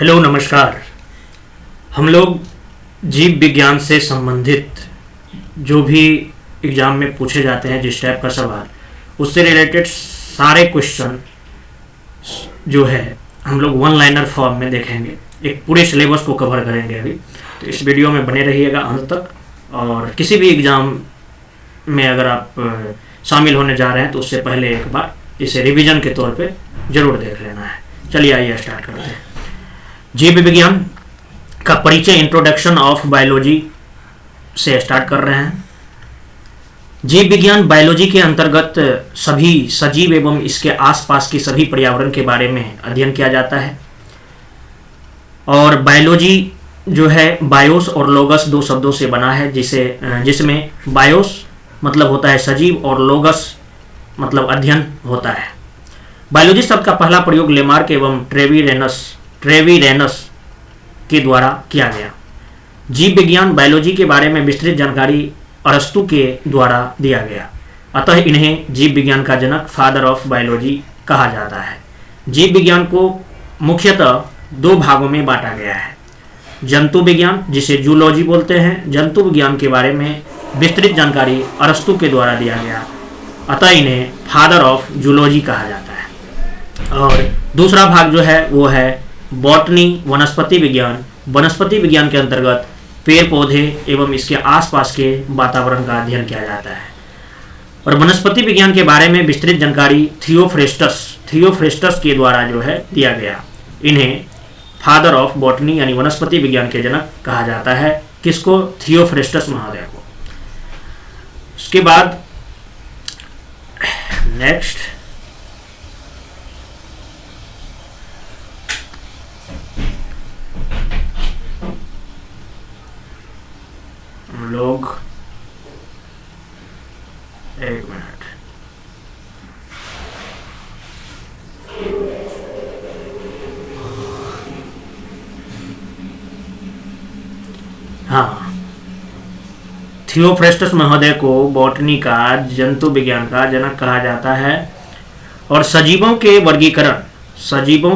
Hello नमस्कार। हम लोग जीव विज्ञान से संबंधित जो भी एग्ज़ाम में पूछे जाते हैं जिस टाइप का सवाल, उससे रिलेटेड सारे क्वेश्चन जो है हम लोग वन लाइनर फॉर्म में देखेंगे। एक पूरे सिलेबस को कवर करेंगे अभी, तो इस वीडियो में बने रहिएगा अंत तक। और किसी भी एग्ज़ाम में अगर आप शामिल होने जा रहे हैं तो उससे पहले एक बार इसे रिवीजन के तौर पे ज़रूर देख लेना है। चलिए आइए स्टार्ट करते हैं। जीव विज्ञान का परिचय इंट्रोडक्शन ऑफ बायोलॉजी से स्टार्ट कर रहे हैं। जीव विज्ञान बायोलॉजी के अंतर्गत सभी सजीव एवं इसके आसपास के सभी पर्यावरण के बारे में अध्ययन किया जाता है। और बायोलॉजी जो है बायोस और लोगस दो शब्दों से बना है, जिसमें बायोस मतलब होता है सजीव और लोगस मतलब अध्ययन होता है। बायोलॉजी शब्द का पहला प्रयोग लेमार्क एवं ट्रेविरेनस के द्वारा किया गया। जीव विज्ञान बायोलॉजी के बारे में विस्तृत जानकारी अरस्तु के द्वारा दिया गया, अतः इन्हें जीव विज्ञान का जनक फादर ऑफ बायोलॉजी कहा जाता है। जीव विज्ञान को मुख्यतः दो भागों में बांटा गया है। जंतु विज्ञान, जिसे जूलॉजी बोलते हैं, जंतु विज्ञान के बारे में विस्तृत जानकारी अरस्तु के द्वारा दिया गया, अतः इन्हें फादर ऑफ जूलॉजी कहा जाता है। और दूसरा भाग जो है वो है बॉटनी, वनस्पति विज्ञान। वनस्पति विज्ञान के अंतर्गत पेड़ पौधे एवं इसके आसपास के वातावरण का अध्ययन किया जाता है। और वनस्पति विज्ञान के बारे में विस्तृत जानकारी थियोफ्रेस्टस के द्वारा जो है दिया गया। इन्हें फादर ऑफ बॉटनी यानी वनस्पति विज्ञान के जनक कहा जाता है। किसको? थियोफ्रेस्टस महोदय को। उसके बाद नेक्स्ट लोग एक मिनट हाँ, थियोफ्रेस्टस महोदय को बॉटनी का, जंतु विज्ञान का जनक कहा जाता है। और सजीवों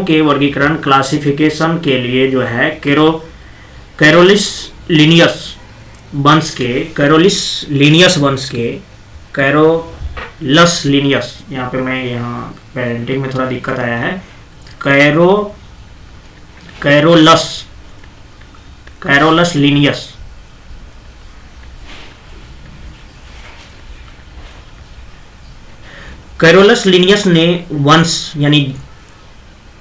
के वर्गीकरण क्लासिफिकेशन के लिए जो है कैरोलिस लीनियस वंश के कैरोलस लीनियस, यहाँ पे मैं यहाँ पेरेंटिंग में थोड़ा दिक्कत आया है, कैरोलस लीनियस ने वंश यानी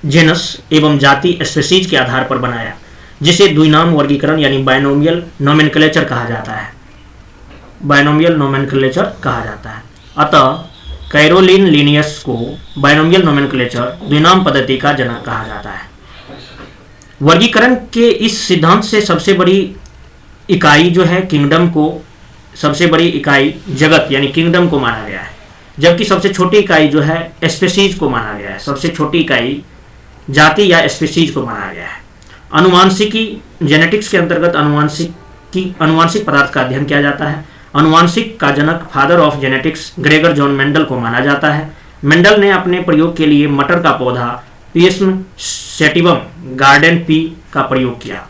जेनस एवं जाति स्पीशीज के आधार पर बनाया, जिसे द्विनाम वर्गीकरण यानी बायनोमियल नोमेनक्लेचर कहा जाता है। अतः कैरोलिन लीनियस को बायनोमियल नोमेनक्लेचर द्विनाम पद्धति का जनक कहा जाता है। वर्गीकरण के इस सिद्धांत से सबसे बड़ी इकाई जो है किंगडम को, सबसे बड़ी इकाई जगत यानी किंगडम को माना गया है, जबकि सबसे छोटी इकाई जो है स्पीशीज को माना गया है। सबसे छोटी इकाई जाति या स्पीशीज को माना गया है। अनुवांशिकी जेनेटिक्स के अंतर्गत अनुवांशिक पदार्थ का अध्ययन किया जाता है। अनुवांशिक का जनक father of genetics Gregor John Mendel को माना जाता है। मेंडल ने अपने प्रयोग के लिए मटर का पौधा पियम सेटिवम गार्डन पी का प्रयोग किया।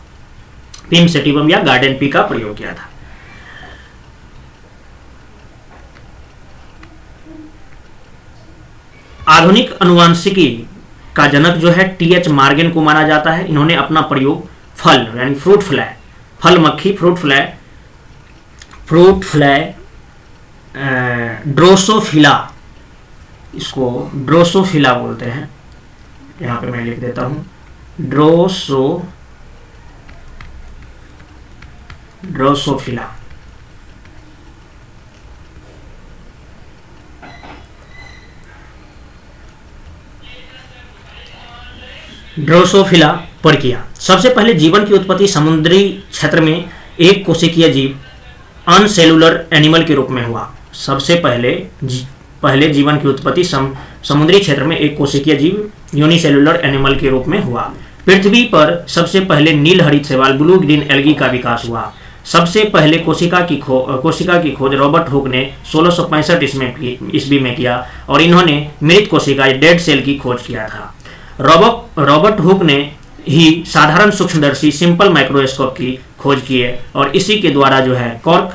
पियम सेटिवम या गार्डन पी का प्रयोग किया था। आधुनिक अनुवांशिकी का जनक जो है टी.एच. मार्गन को माना जाता है। इन्होंने अपना प्रयोग फल यानी फ्रूट फ्लाई ड्रोसोफिला, इसको ड्रोसोफिला बोलते हैं, यहाँ पे मैं लिख देता हूँ ड्रोसोफिला पर किया। सबसे पहले जीवन की उत्पत्ति समुद्री क्षेत्र में एक कोशिकीय जीव अनसेलुलर एनिमल के रूप में हुआ। सबसे पहले जीवन की उत्पत्ति समुद्री क्षेत्र में एक कोशिकीय जीव यूनिसेलुलर एनिमल के रूप में हुआ। पृथ्वी पर सबसे पहले नील हरित शैवाल ब्लू ग्रीन एल्गी का विकास हुआ। सबसे पहले कोशिका की खोज रॉबर्ट हुक ने 1665 ईस्वी में किया और इन्होंने मृत कोशिका डेड सेल की खोज किया था। रॉबर्ट हुक ने ही साधारण सूक्ष्मदर्शी सिंपल माइक्रोस्कोप की खोज की है, और इसी के द्वारा जो है कॉर्क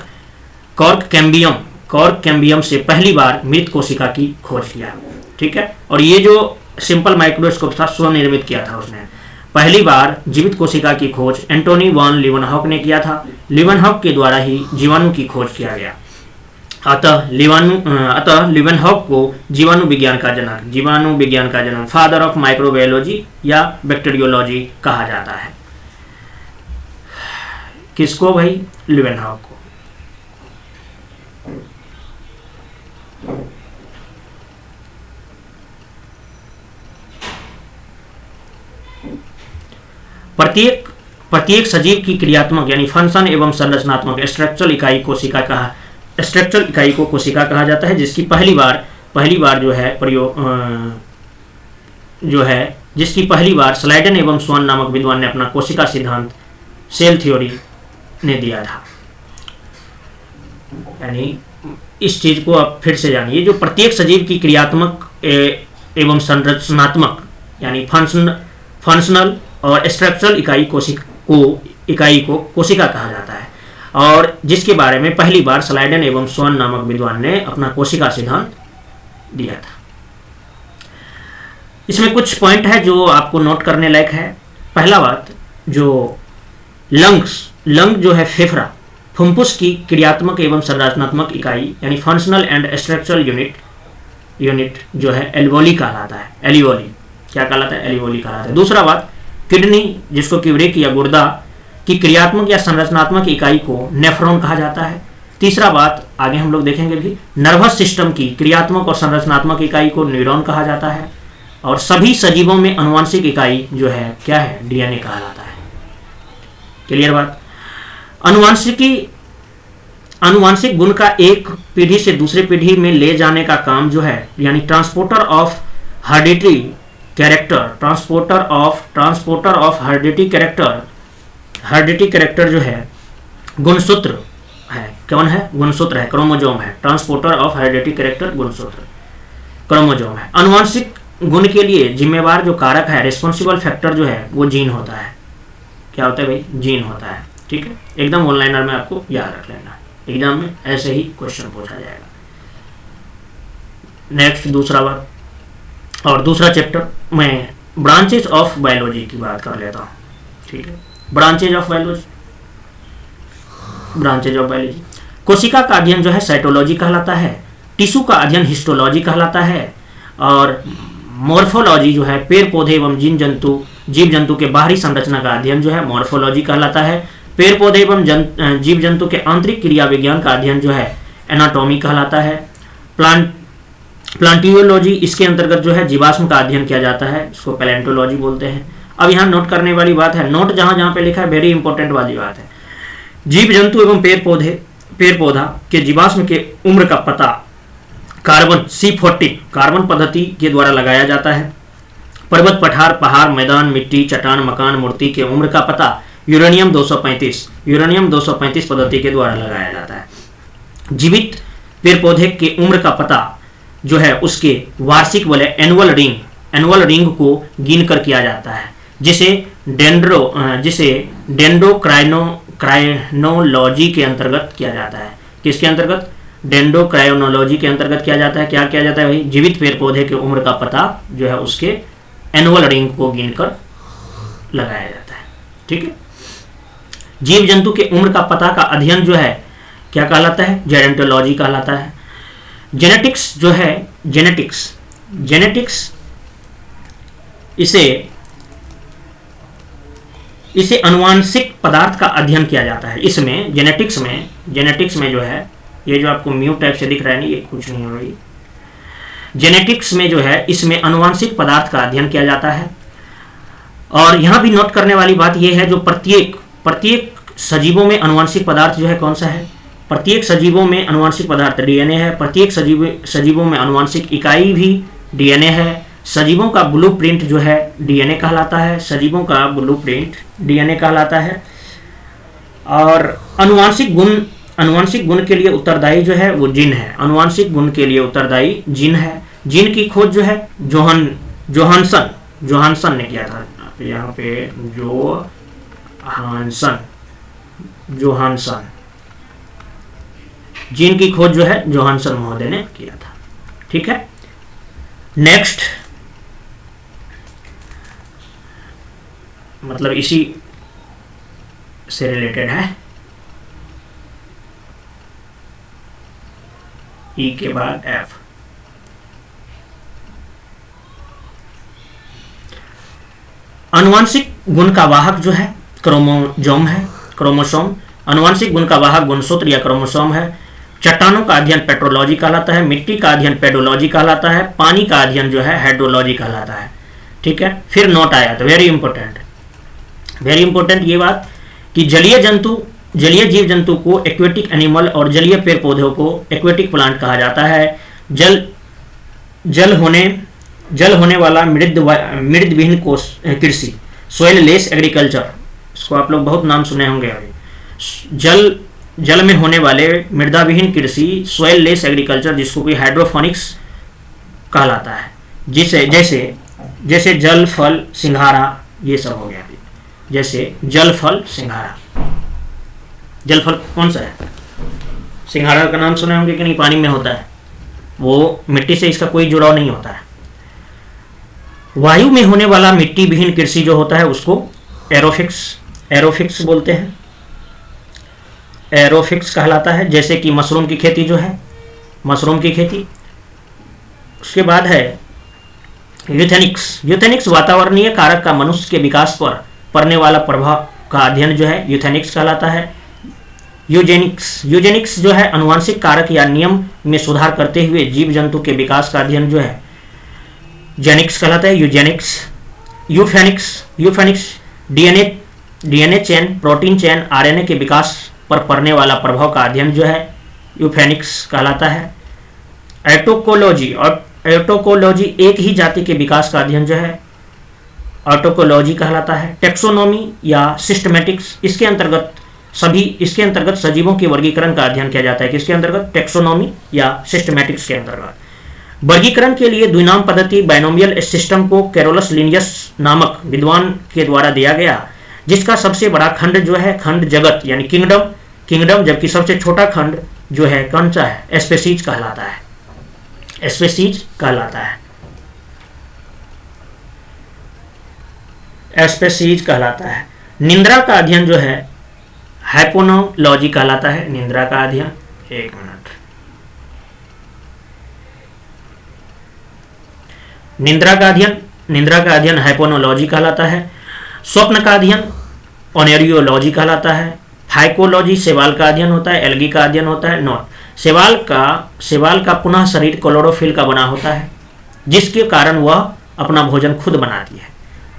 कैम्बियम से पहली बार मृत कोशिका की खोज किया। ठीक है, और ये जो सिंपल माइक्रोस्कोप था स्वनिर्मित किया था उसने। पहली बार जीवित कोशिका की खोज एंटोनी वॉन लीवनहॉक ने किया था। लीवनहॉक के द्वारा ही जीवाणु की खोज किया गया। अतः लीवनहॉक को जीवाणु विज्ञान का जनक, फादर ऑफ माइक्रोबायोलॉजी या बैक्टीरियोलॉजी कहा जाता है। किसको भाई? लीवनहॉक को। प्रत्येक सजीव की क्रियात्मक यानी फंक्शन एवं संरचनात्मक स्ट्रक्चरल इकाई को कोशिका कहा जाता है, जिसकी पहली बार जिसकी पहली बार स्लाइडन एवं स्वान नामक विद्वान ने अपना कोशिका सिद्धांत सेल थ्योरी ने दिया था। यानी इस चीज को आप फिर से जानिए, जो प्रत्येक सजीव की क्रियात्मक एवं संरचनात्मक यानी फंक्शनल और स्ट्रक्चरल इकाई को कोशिका कहा जाता है, और जिसके बारे में पहली बार स्लाइडन एवं स्वान नामक विद्वान ने अपना कोशिका सिद्धांत दिया था। इसमें कुछ पॉइंट है जो आपको नोट करने लायक है। पहला बात, जो लंग जो है फेफड़ा, फुफ्फुस की क्रियात्मक एवं संरचनात्मक इकाई यानी फंक्शनल एंड स्ट्रक्चरल यूनिट जो है एल्वोली कहलाता है। एल्वोली कहलाता है। दूसरा बात, किडनी जिसको किवरेक या गुर्दा की क्रियात्मक या संरचनात्मक इकाई को नेफ्रॉन कहा जाता है। तीसरा बात, आगे हम लोग देखेंगे भी, नर्वस सिस्टम की क्रियात्मक और संरचनात्मक इकाई को न्यूरॉन कहा जाता है, और सभी सजीवों में अनुवांशिक इकाई जो है क्या है? डीएनए कहलाता है। क्लियर बात? अनुवांशिक गुण का एक पीढ़ी से दूसरी पीढ़ी में ले जाने का काम जो है, यानी ट्रांसपोर्टर ऑफ हेरिडिटरी कैरेक्टर जो है गुणसूत्र है। कौन है? गुणसूत्र है, क्रोमोजोम है। ट्रांसपोर्टर ऑफ हेरिडिटरी कैरेक्टर गुणसूत्र क्रोमोजोम है। अनुवांशिक गुण के लिए जिम्मेवार जो कारक है, रिस्पॉन्सिबल फैक्टर जो है, वो जीन होता है। क्या होता है भाई? जीन होता है। ठीक है, एकदम ऑनलाइनर में आपको याद रख लेना, एग्जाम में ऐसे ही क्वेश्चन पूछा जाएगा। नेक्स्ट दूसरा बात, और दूसरा चैप्टर मैं ब्रांचेज ऑफ बायोलॉजी की बात कर लेता हूँ। ठीक है, ब्रांचेज ऑफ बायोलॉजी। कोशिका का अध्ययन जो है साइटोलॉजी कहलाता है, टिश्यू का अध्ययन हिस्टोलॉजी कहलाता है, और मॉर्फोलॉजी जो है पेड़ पौधे एवं जीव जंतु के बाहरी संरचना का अध्ययन जो है मॉर्फोलॉजी कहलाता है। पेड़ पौधे एवं जीव जंतु के आंतरिक क्रिया विज्ञान का अध्ययन जो है एनाटॉमी कहलाता है। प्लांटियोलॉजी, इसके अंतर्गत जो है जीवाश्म का अध्ययन किया जाता है, इसको पैलेंटोलॉजी बोलते हैं। अब यहाँ नोट करने वाली बात है, नोट जहाँ पे लिखा है वेरी इंपॉर्टेंट वाली बात है। जीव जंतु एवं पेड़ पौधा के जीवाश्म के उम्र का पता कार्बन C14 कार्बन पद्धति के द्वारा लगाया जाता है। पर्वत, पहाड़, मैदान, मिट्टी, चट्टान, मकान, मूर्ति के उम्र का पता यूरेनियम 235 पद्धति के द्वारा लगाया जाता है। जीवित पेड़ पौधे के उम्र का पता जो है उसके वार्षिक वाले एनुअल रिंग को गिन कर किया जाता है, जिसे डेंड्रोक्राइनोलॉजी के अंतर्गत किया जाता है। किसके अंतर्गत? डेंड्रोक्राइनोलॉजी के अंतर्गत किया जाता है। क्या किया जाता है भाई? जीवित पेड़ पौधे के उम्र का पता जो है उसके एनुअल रिंग को गिनकर लगाया जाता है। ठीक है, जीव जंतु के उम्र का पता का अध्ययन जो है क्या कहलाता है? जेनेटोलॉजी कहलाता है। जेनेटिक्स जो है जेनेटिक्स इसे अनुवांशिक पदार्थ का अध्ययन किया जाता है। इसमें जेनेटिक्स में जो है, ये जो आपको म्यू टाइप से दिख रहा है ना, ये कुछ नहीं हो रही। जेनेटिक्स में जो है इसमें अनुवांशिक पदार्थ का अध्ययन किया जाता है। और यहाँ भी नोट करने वाली बात यह है, जो प्रत्येक सजीवों में अनुवांशिक पदार्थ जो है कौन सा है? प्रत्येक सजीवों में अनुवांशिक पदार्थ डीएनए है। प्रत्येक सजीवों में अनुवांशिक इकाई भी डीएनए है। सजीवों का ब्लूप्रिंट जो है डीएनए कहलाता है। और अनुवांशिक गुण के लिए उत्तरदायी जो है वो जीन है। अनुवांशिक गुण के लिए उत्तरदायी जीन है। जीन की खोज जो है जोहानसन ने किया था। यहाँ पे जोहानसन जीन की खोज जो है जोहानसन महोदय ने किया था। ठीक है, नेक्स्ट मतलब इसी से रिलेटेड है, ई के बाद एफ। आनुवंशिक गुण का वाहक जो है क्रोमोसोम। आनुवंशिक गुण का वाहक गुणसूत्र या क्रोमोसोम है। चट्टानों का अध्ययन पेट्रोलॉजी कहलाता है। मिट्टी का अध्ययन पेडोलॉजी कहलाता है। पानी का अध्ययन जो है हाइड्रोलॉजी कहलाता है। ठीक है, फिर नोट आया तो वेरी इंपॉर्टेंट ये बात कि जलीय जीव जंतु को एक्वेटिक एनिमल और जलीय पेड़ पौधों को एक्वेटिक प्लांट कहा जाता है। जल होने वाला मृद विहीन कृषि सोइल लेस एग्रीकल्चर, इसको आप लोग बहुत नाम सुने होंगे अभी। जल में होने वाले मृदा विहीन कृषि सोइल लेस एग्रीकल्चर, जिसको कि हाइड्रोफोनिक्स कहलाता है। जैसे जल फल सिंघाड़ा ये सब हो गया। जैसे जल फल सिंघाड़ा, जल फल कौन सा है? सिंघाड़ा का नाम सुने होंगे कि नहीं, पानी में होता है, वो मिट्टी से इसका कोई जुड़ाव नहीं होता है। वायु में होने वाला मिट्टी विहीन कृषि जो होता है उसको एरोफिक्स बोलते हैं, एरोफिक्स कहलाता है। जैसे कि मशरूम की खेती जो है, मशरूम की खेती। उसके बाद है यूथेनिक्स वातावरणीय कारक का मनुष्य के विकास पर पड़ने वाला प्रभाव का अध्ययन जो है यूथेनिक्स कहलाता है। यूजेनिक्स जो है अनुवांशिक कारक या नियम में सुधार करते हुए जीव जंतु के विकास का अध्ययन जो है जेनिक्स कहलाता है। यूफेनिक्स DNA chain, protein chain, RNA के विकास पर पड़ने वाला प्रभाव का अध्ययन जो है यूफेनिक्स कहलाता है। एटोकोलॉजी एक ही जाति के विकास का अध्ययन जो है ऑटोकोलॉजी कहलाता है। टेक्सोनोमी या सिस्टमेटिक्स, इसके अंतर्गत सजीवों के वर्गीकरण का अध्ययन किया जाता है। किसके अंतर्गत? टेक्सोनोमी या सिस्टमेटिक्स के अंतर्गत। वर्गीकरण के लिए द्विनाम पद्धति बाइनोमियल सिस्टम को कैरोलस लिनियस नामक विद्वान के द्वारा दिया गया, जिसका सबसे बड़ा खंड जो है खंड जगत यानी किंगडम, जबकि सबसे छोटा खंड जो है कौन सा है? स्पेसीज कहलाता है। निंद्रा का अध्ययन जो है हाइपोनोलॉजी कहलाता है। निंद्रा का अध्ययन, एक मिनट, निंद्रा का अध्ययन हाइपोनोलॉजी कहलाता है। स्वप्न का अध्ययन ओनेरियोलॉजी कहलाता है। फाइकोलॉजी शैवाल का अध्ययन होता है। एल्गी का अध्ययन होता है। नोट, शैवाल का पुनः शरीर क्लोरोफिल का बना होता है, जिसके कारण वह अपना भोजन खुद बनाती है।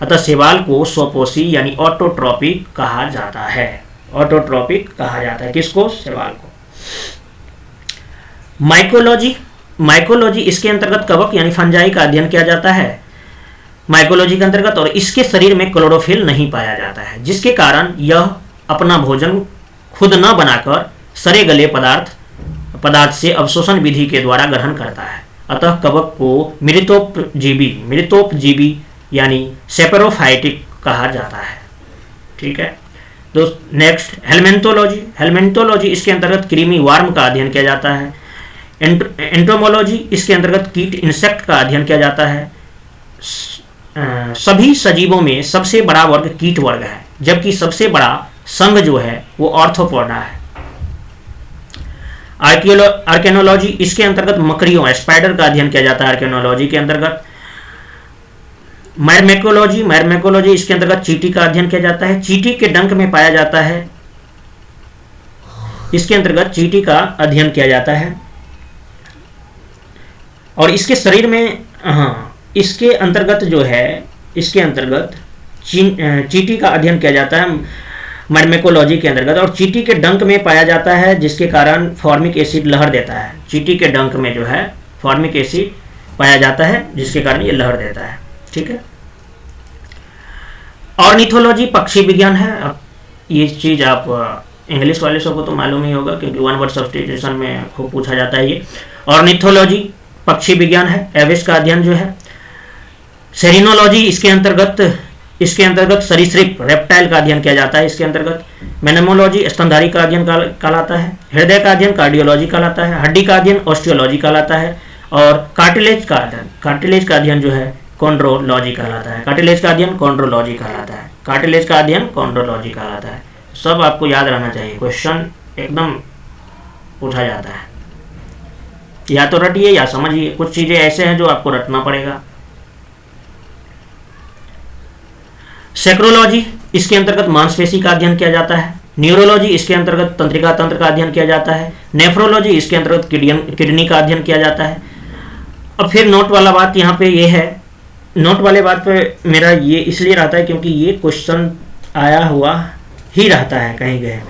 अतः शैवाल को स्वपोषी यानी ऑटोट्रॉपिक कहा जाता है। किसको? शैवाल को। माइकोलॉजी इसके अंतर्गत कवक यानी फंजाई का अध्ययन किया जाता है माइकोलॉजी के अंतर्गत, और इसके शरीर में क्लोरोफिल नहीं पाया जाता है, जिसके कारण यह अपना भोजन खुद न बनाकर सड़े गले पदार्थ से अवशोषण विधि के द्वारा ग्रहण करता है। अतः कवक को मृतोपजीवी यानी सेपेरोफाइटिक कहा जाता है। ठीक है दोस्त। नेक्स्ट हेलमेंटोलॉजी इसके अंतर्गत कृमि वार्म का अध्ययन किया जाता है। एंटोमोलॉजी इसके अंतर्गत कीट इंसेक्ट का अध्ययन किया जाता है। सभी सजीवों में सबसे बड़ा वर्ग कीट वर्ग है, जबकि सबसे बड़ा संघ जो है वो ऑर्थोपोडा है। आर्केनोलॉजी इसके अंतर्गत मकड़ियों स्पाइडर का अध्ययन किया जाता है। आर्केनोलॉजी के अंतर्गत मैरमेकोलॉजी इसके अंतर्गत चींटी का अध्ययन किया जाता है। चींटी के डंक में पाया जाता है, इसके अंतर्गत चींटी का अध्ययन किया जाता है। और इसके शरीर में इसके अंतर्गत चींटी का अध्ययन किया जाता है मैरमेकोलॉजी के अंतर्गत, और चींटी के डंक में पाया जाता है, जिसके कारण फॉर्मिक एसिड लहर देता है। चींटी के डंक में जो है फॉर्मिक एसिड पाया जाता है, जिसके कारण ये लहर देता है। ठीक है। ऑर्निथोलॉजी पक्षी विज्ञान है। अब ये चीज़ आप इंग्लिश वाले सबको तो मालूम ही होगा, क्योंकि वन वर्ड सब्स्टिट्यूशन में खूब पूछा जाता है ये। ऑर्निथोलॉजी पक्षी विज्ञान है। एविस का अध्ययन जो है। सेरिनोलॉजी इसके अंतर्गत इसके अंतर्गत सरीसृप रेप्टाइल का अध्ययन किया जाता है। इसके अंतर्गत मेनेमोलॉजी स्तनधारी का अध्ययन कहलाता है। हृदय का अध्ययन कार्डियोलॉजी कहलाता है। हड्डी का अध्ययन ऑस्टियोलॉजी कहलाता है। और कार्टिलेज का अध्ययन जो है कॉन्ड्रोलॉजी कहलाता है। कार्टिलेज का अध्ययन कॉन्ड्रोलॉजी कहलाता है। कार्टिलेज का अध्ययन कॉन्ड्रोलॉजी कहलाता है। सब आपको याद रहना चाहिए, क्वेश्चन एकदम पूछा जाता है। या तो रटिए या समझिए, कुछ चीजें ऐसे हैं जो आपको रटना पड़ेगा। सेक्रोलॉजी, इसके अंतर्गत मांसपेशी का अध्ययन किया जाता है। न्यूरोलॉजी, इसके अंतर्गत तंत्रिका तंत्र का अध्ययन किया जाता है। नेफ्रोलॉजी, इसके अंतर्गत किडनी का अध्ययन किया जाता है। अब फिर नोट वाला बात यहाँ पे ये है, नोट वाले बात पे मेरा ये इसलिए रहता है क्योंकि ये क्वेश्चन आया हुआ ही रहता है कहीं गए।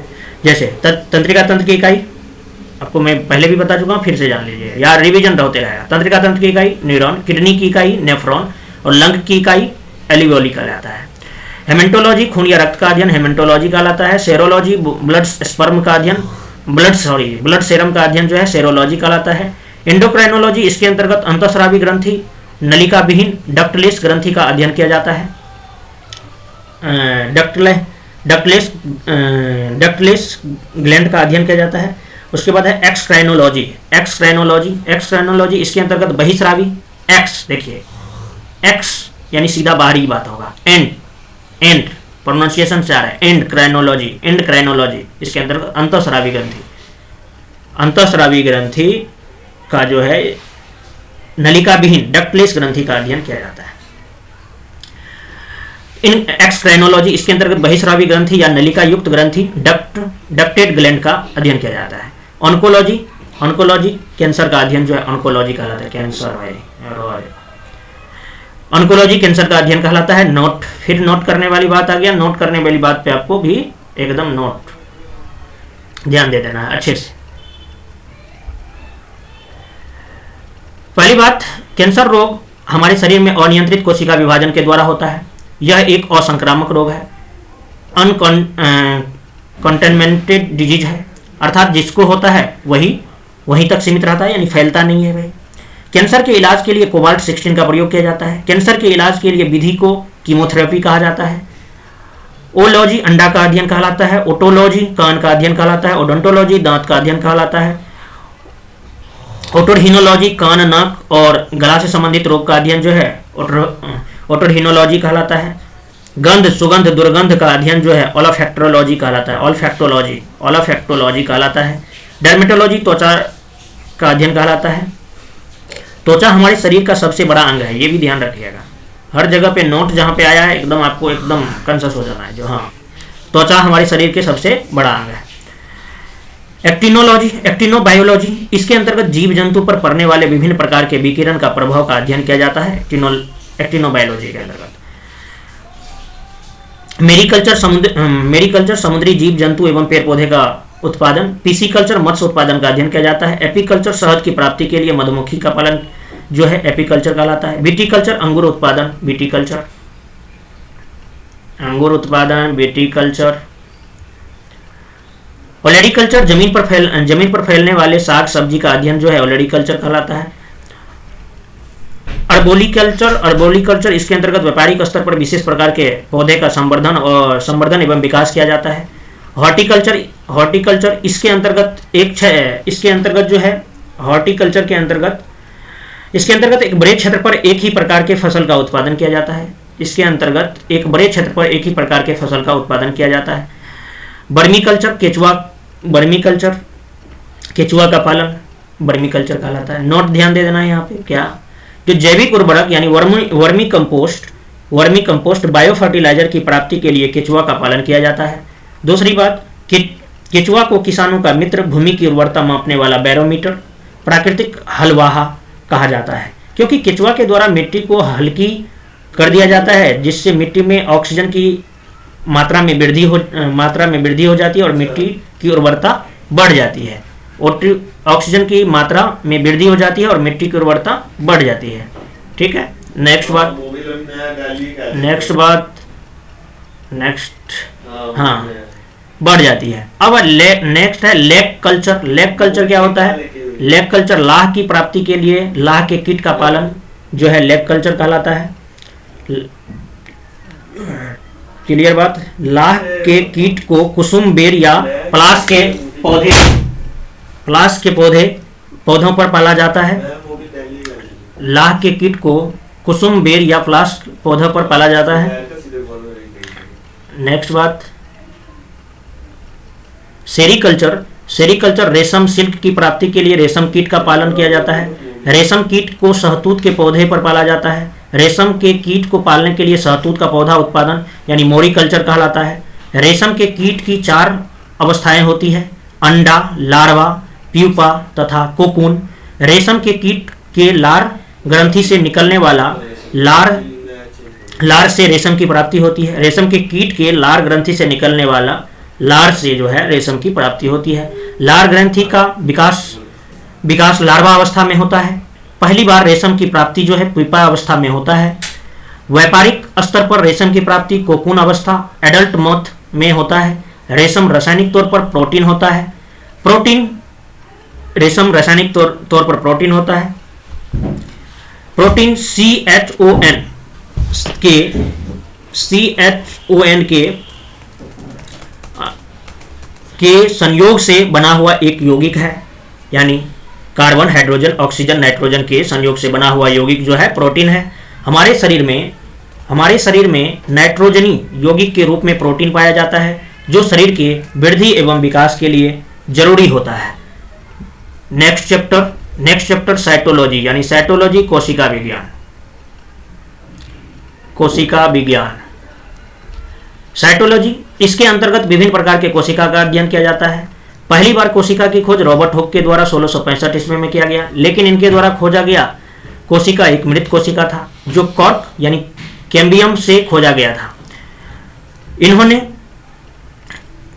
जैसे तंत्रिका तंत्र की इकाई आपको मैं पहले भी बता चुका हूँ, फिर से जान लीजिए, यार रिवीजन होते रहेगा। तंत्रिका तंत्र की इकाई न्यूरॉन, किडनी की इकाई नेफ्रॉन और लंग की इकाई एल्वियोली कहलाता है। हेमेटोलॉजी, खून या रक्त का अध्ययन हेमेटोलॉजी कहलाता है। सेरोलॉजी, ब्लड सेरम का अध्ययन जो है सेरोलॉजी कहलाता है। एंडोक्राइनोलॉजी, इसके अंतर्गत अंतःस्रावी ग्रंथि, नलिका विहीन डक्टलेस ग्रंथि का अध्ययन किया जाता है। डक्टलेस ग्लैंड का अध्ययन किया जाता है। उसके बाद है एक्सक्राइनोलॉजी, इसके अंतर्गत बहिस्रावी, एक्स देखिए एक्स यानी सीधा बाहरी बात होगा, एंड प्रोनाउंसिएशन से आ रहा है, एंड क्राइनोलॉजी, इसके अंतर्गत अंतःस्रावी ग्रंथि का जो है नलिका विहीन डक्टलेस ग्रंथि का अध्ययन किया जाता है। इन एक्सक्राइनोलॉजी, इसके अंतर्गत बहिस्रावी ग्रंथि या नलिका युक्त ग्रंथि डक्टेड ग्लैंड का अध्ययन किया जाता है। ऑन्कोलॉजी, कैंसर का अध्ययन जो है ऑन्कोलॉजी कहलाता है। ऑन्कोलॉजी कैंसर का अध्ययन कहलाता है। फिर नोट करने वाली बात आ गया। नोट करने वाली बात पे आपको भी एकदम नोट ध्यान दे देना है अच्छे से। पहली बात, कैंसर रोग हमारे शरीर में अनियंत्रित कोशिका विभाजन के द्वारा होता है। यह एक असंक्रामक रोग है, अनकंटेनमेंटेड डिजीज है, अर्थात जिसको होता है वहीं तक सीमित रहता है, यानी फैलता नहीं है भाई। कैंसर के इलाज के लिए कोबाल्ट 16 का प्रयोग किया जाता है। कैंसर के इलाज के लिए विधि को कीमोथेरेपी कहा जाता है। ओलॉजी अंडा का अध्ययन कहलाता है। ओटोलॉजी कान का अध्ययन कहलाता है। ओडोंटोलॉजी दांत का अध्ययन कहलाता है। ओटोरहिनोलॉजी कान, नाक और गला से संबंधित रोग का अध्ययन जो है ओटोरहिनोलॉजी कहलाता है। गंध, सुगंध, दुर्गंध का अध्ययन जो है ओलोफैक्टोलॉजी कहलाता है। ओलोफैक्टोलॉजी कहलाता है। डर्मेटोलॉजी त्वचा का अध्ययन कहलाता है। त्वचा हमारे शरीर का सबसे बड़ा अंग है, ये भी ध्यान रखिएगा। हर जगह पे नोट जहाँ पे आया है एकदम आपको एकदम कंसस हो जाना है जो, हाँ, त्वचा हमारे शरीर के सबसे बड़ा अंग है। एक्टिनोबायोलॉजी, इसके अंतर्गत जीव जंतु पर पड़ने वाले विभिन्न प्रकार के विकिरण का प्रभाव का अध्ययन किया जाता है। एक्टिनोबायोलॉजी के अंतर्गत मेरिकल्चर समुद्री जीव जंतु एवं पेड़ पौधे का उत्पादन। पीसीकल्चर मत्स्य उत्पादन का अध्ययन किया जाता है। एपीकल्चर शहद की प्राप्ति के लिए मधुमक्खी का पालन जो है एपीकल्चर कहलाता है। विटीकल्चर अंगूर उत्पादन, विटीकल्चर। ओलेरीकल्चर जमीन पर फैलने वाले साग सब्जी का अध्ययन जो है ओलेरीकल्चर कहलाता है। अर्बोरिकल्चर, इसके अंतर्गत व्यापारिक स्तर पर विशेष प्रकार के पौधे का संवर्धन एवं विकास किया जाता है। हॉर्टिकल्चर, इसके अंतर्गत एक बड़े क्षेत्र पर एक ही प्रकार के फसल का उत्पादन किया जाता है। बर्मीकल्चर, केचुआ का पालन बर्मीकल्चर कहलाता है। नोट ध्यान दे देना है यहाँ पे, क्या जो जैविक उर्वरक यानी वर्मी कंपोस्ट बायो फर्टिलाइजर की प्राप्ति के लिए केचुआ का पालन किया जाता है। दूसरी बात, केचुआ को किसानों का मित्र, भूमि की उर्वरता मापने वाला बैरोमीटर, प्राकृतिक हलवाहा कहा जाता है, क्योंकि केचुआ के द्वारा मिट्टी को हल्की कर दिया जाता है, जिससे मिट्टी में ऑक्सीजन की मात्रा में वृद्धि हो जाती है और मिट्टी की उर्वरता बढ़ जाती है। ऑक्सीजन की मात्रा में वृद्धि हो जाती है और मिट्टी की उर्वरता बढ़ जाती है। ठीक है, नेक्स्ट हाँ बढ़ जाती है। अब नेक्स्ट है लेक कल्चर। लेक कल्चर क्या होता है? लेक कल्चर लाह की प्राप्ति के लिए लाह के कीट का पालन जो है लेक कल्चर कहलाता है। क्लियर बात। लाह के कीट को कुसुम बेर या पलाश के पौधों पर पाला जाता है। लाह के कीट को कुसुम बेर या पलाश पौधों पर पाला जाता है। नेक्स्ट बात, सेरीकल्चर रेशम सिल्क की प्राप्ति के लिए रेशम कीट का पालन किया जाता है। रेशम कीट को शहतूत के पौधे पर पाला जाता है। रेशम के कीट को पालने के लिए शहतूत का पौधा उत्पादन यानी मोरिकल्चर कहलाता है। रेशम के कीट की 4 अवस्थाएं होती है, अंडा, लार्वा, प्यूपा तथा कोकून। रेशम के कीट के लार ग्रंथि से निकलने वाला लार से रेशम की प्राप्ति होती है। रेशम के कीट के लार ग्रंथि से निकलने वाला लार से जो है रेशम की प्राप्ति होती है। लार ग्रंथि का विकास लार्वा अवस्था में होता है। पहली बार रेशम की प्राप्ति जो है प्यूपा अवस्था में होता है। व्यापारिक स्तर पर रेशम की प्राप्ति कोकून अवस्था एडल्ट मोथ में होता है। रेशम रासायनिक तौर पर प्रोटीन होता है। रेशम रासायनिक तौर पर प्रोटीन होता है। प्रोटीन CHON के संयोग से बना हुआ एक यौगिक है, यानी कार्बन, हाइड्रोजन, ऑक्सीजन, नाइट्रोजन के संयोग से बना हुआ यौगिक जो है प्रोटीन है। हमारे शरीर में नाइट्रोजनी यौगिक के रूप में प्रोटीन पाया जाता है, जो शरीर के वृद्धि एवं विकास के लिए जरूरी होता है। नेक्स्ट चैप्टर साइटोलॉजी, यानी साइटोलॉजी कोशिका विज्ञान। साइटोलॉजी, इसके अंतर्गत विभिन्न प्रकार के कोशिका का अध्ययन किया जाता है। पहली बार कोशिका की खोज रॉबर्ट हुक के द्वारा 1665 ईस्वी में किया गया, लेकिन इनके द्वारा खोजा गया कोशिका एक मृत कोशिका था जो कॉर्क यानी कैम्बियम से खोजा गया था।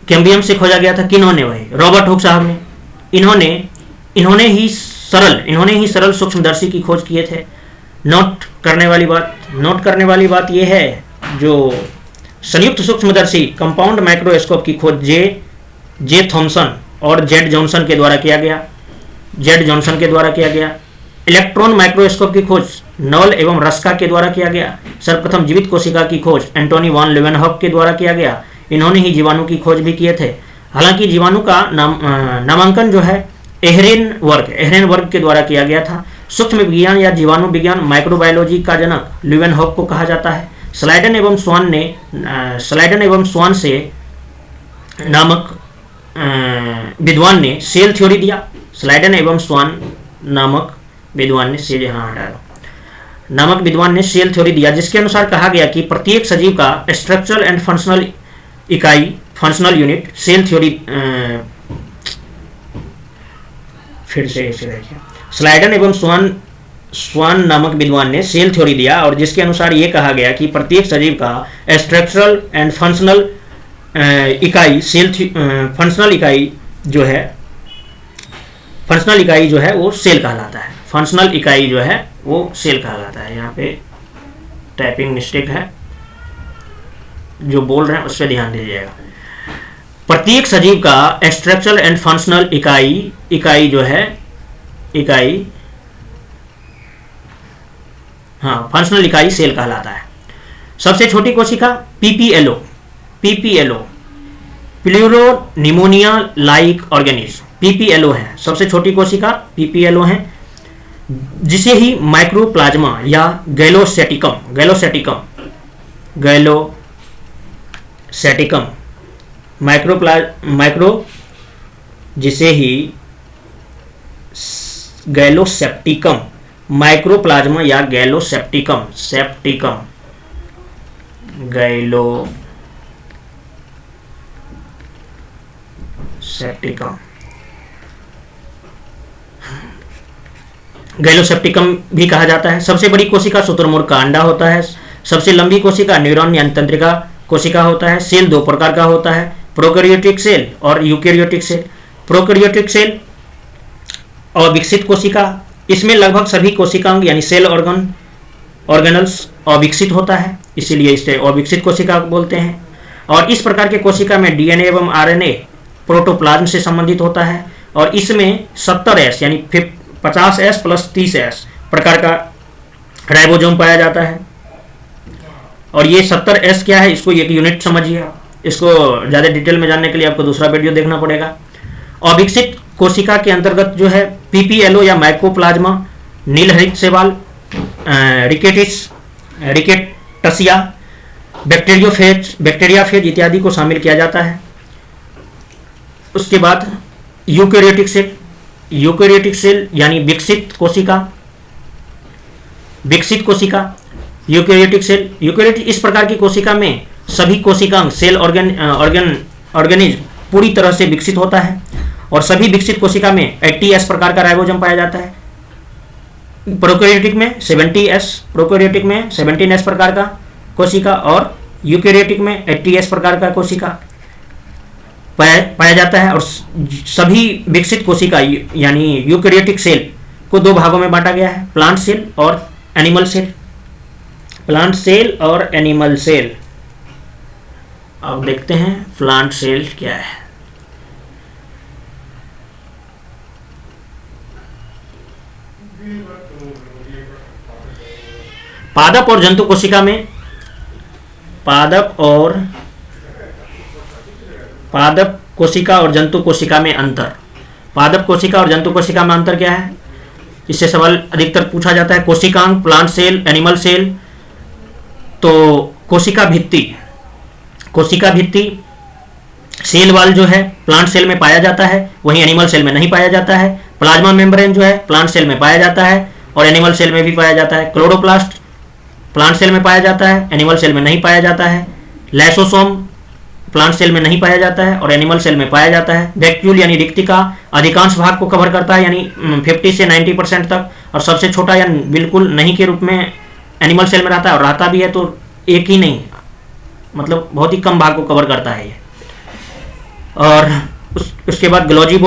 कैम्बियम से खोजा गया था। किन्होंने? वही रॉबर्ट हुक साहब ने। इन्होंने ही सरल सूक्ष्मदर्शी की खोज किए थे। नोट करने वाली बात यह है, जो संयुक्त सूक्ष्मदर्शी कंपाउंड माइक्रोस्कोप की खोज जे थॉमसन और जेड जॉनसन के द्वारा किया गया। इलेक्ट्रॉन माइक्रोस्कोप की खोज नॉल एवं रस्का के द्वारा किया गया। सर्वप्रथम जीवित कोशिका की खोज एंटोनी वॉन लेवेनहॉक के द्वारा किया गया। इन्होंने ही जीवाणु की खोज भी किए थे। हालांकि जीवाणु का नामांकन जो है एहरेन वर्ग के द्वारा किया गया था। सूक्ष्म विज्ञान या जीवाणु विज्ञान माइक्रोबायोलॉजी का जनक लेवेनहॉक को कहा जाता है। स्लाइडन एवं स्वान से नामक विद्वान ने सेल थ्योरी दिया। स्लाइडन एवं स्वान नामक विद्वान ने सेल थ्योरी दिया, जिसके अनुसार कहा गया कि प्रत्येक सजीव का structural and functional unit cell theory. फिर से इसे देखिए, स्लाइडन एवं स्वान नामक विद्वान ने सेल थ्योरी दिया, और जिसके अनुसार ये कहा गया कि प्रत्येक सजीव का स्ट्रक्चरल एंड फंक्शनल इकाई फंक्शनल इकाई जो है वो सेल कहलाता है। यहाँ पे टाइपिंग मिस्टेक है, जो बोल रहे हैं उस पर ध्यान दीजिएगा। प्रत्येक सजीव का स्ट्रक्चरल एंड फंक्शनल इकाई जो है फंक्शनल इकाई सेल कहलाता है। सबसे छोटी कोशिका PPLO pleuropneumonia like organism PPLO है। सबसे छोटी कोशिका पीपीएलओ है, जिसे ही माइक्रोप्लाज्मा या गैलोसेप्टिकम माइक्रोप्लाज्मा या गैलोसेप्टिकम भी कहा जाता है। सबसे बड़ी कोशिका शुतुरमुर्ग का अंडा होता है। सबसे लंबी कोशिका न्यूरॉन या तंत्रिका कोशिका होता है। सेल 2 प्रकार का होता है, प्रोकैरियोटिक सेल और यूकैरियोटिक सेल। प्रोकैरियोटिक सेल अविकसित कोशिका, इसमें लगभग सभी कोशिकांग यानी सेल ऑर्गेनल्स अविकसित होता है, इसीलिए इसे अविकसित कोशिका बोलते हैं। और इस प्रकार के कोशिका में डीएनए एवं आरएनए प्रोटोप्लाज्म से संबंधित होता है, और इसमें 70S यानी 50S प्लस 30S प्रकार का राइबोसोम पाया जाता है। और ये 70S क्या है, इसको एक यूनिट समझिए। इसको ज़्यादा डिटेल में जानने के लिए आपको दूसरा वीडियो देखना पड़ेगा। अविकसित कोशिका के अंतर्गत जो है PPLO या माइकोप्लाज्मा, नीलहरित शैवाल, रिकेटसिया, बैक्टीरियाफेज इत्यादि को शामिल किया जाता है। उसके बाद यूकेरियोटिक सेल यानी विकसित कोशिका, यूकेरियोटिक इस प्रकार की कोशिका में सभी कोशिकांग सेल ऑर्गेनिज्म पूरी तरह से विकसित होता है, और सभी विकसित कोशिका में 80S प्रकार का राइबोसोम पाया जाता है। प्रोकैरियोटिक में 17S प्रकार का कोशिका, और यूकेरियोटिक में 80S प्रकार का कोशिका पाया जाता है। और सभी विकसित कोशिका यानी यूकेरियोटिक सेल को दो भागों में बांटा गया है, प्लांट सेल और एनिमल सेल। अब देखते हैं प्लांट सेल क्या है। पादप और जंतु कोशिका में पादप कोशिका और जंतु कोशिका में अंतर। पादप कोशिका और जंतु कोशिका में अंतर क्या है, इससे सवाल अधिकतर पूछा जाता है। कोशिकांग, प्लांट सेल, एनिमल सेल। तो कोशिका भित्ति सेल वाल जो है प्लांट सेल में पाया जाता है, वहीं एनिमल सेल में नहीं पाया जाता है। प्लाज्मा मेम्ब्रेन जो है प्लांट सेल में पाया जाता है और एनिमल सेल में भी पाया जाता है। क्लोरोप्लास्ट प्लांट सेल में पाया जाता है, एनिमल सेल में नहीं पाया जाता है। लाइसोसोम प्लांट सेल में नहीं पाया जाता है और एनिमल सेल में पाया जाता है। वैक्यूल यानी रिक्तिका अधिकांश भाग को कवर करता है, यानी 50 से 90% तक, और सबसे छोटा या बिल्कुल नहीं के रूप में एनिमल सेल में रहता है, और रहता भी है तो एक ही नहीं, मतलब बहुत ही कम भाग को कवर करता है ये। और उसके बाद ग्लोजी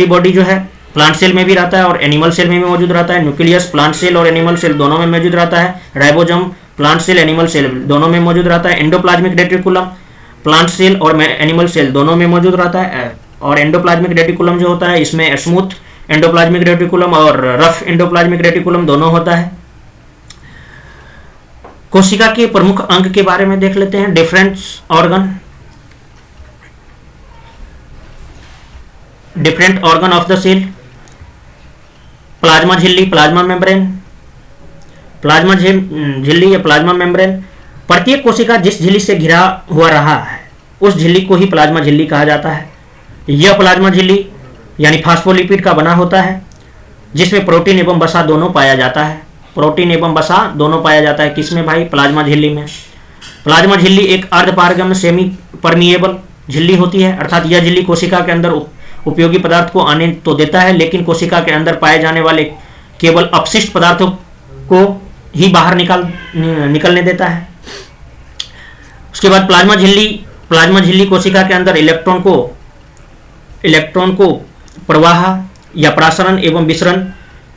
बॉडी जो है प्लांट सेल में भी रहता है और एनिमल सेल में भी मौजूद रहता है। न्यूक्लियस प्लांट सेल और एनिमल सेल दोनों में मौजूद रहता है। Ribosome plant cell, animal cell दोनों में मौजूद रहता है। एंडोप्लाज्मिक रेटिकुलम प्लांट सेल और एनिमल सेल दोनों में मौजूद रहता है। और एंडोप्लाज्मिक रेटिकुलम जो होता है इसमें स्मूथ एंडोप्लाज्मिक रेटिकुलम और रफ एंडोप्लाज्मिक रेटिकुलम दोनों होता है। कोशिका के प्रमुख अंग के बारे में देख लेते हैं। Different organ of the cell. Plasma झिल्ली, प्लाज्मा झिल्ली या प्लाज्मा मेम्ब्रेन। प्रत्येक कोशिका जिस झिल्ली से घिरा हुआ रहा है उस झिल्ली को ही प्लाज्मा झिल्ली कहा जाता है। यह प्लाज्मा झिल्ली यानी फास्फोलिपिड का बना होता है, जिसमें प्रोटीन एवं वसा दोनों पाया जाता है। किसमें भाई? प्लाज्मा झिल्ली में। प्लाज्मा झिल्ली एक अर्धपारगम्य सेमी परमिएबल झिल्ली होती है, अर्थात यह झिल्ली कोशिका के अंदर उपयोगी पदार्थ को आने तो देता है, लेकिन कोशिका के अंदर पाए जाने वाले केवल अपशिष्ट पदार्थों को ही बाहर निकलने देता है। उसके बाद प्लाज्मा झिल्ली कोशिका के अंदर इलेक्ट्रॉन को प्रवाह या प्रसारण एवं विसरण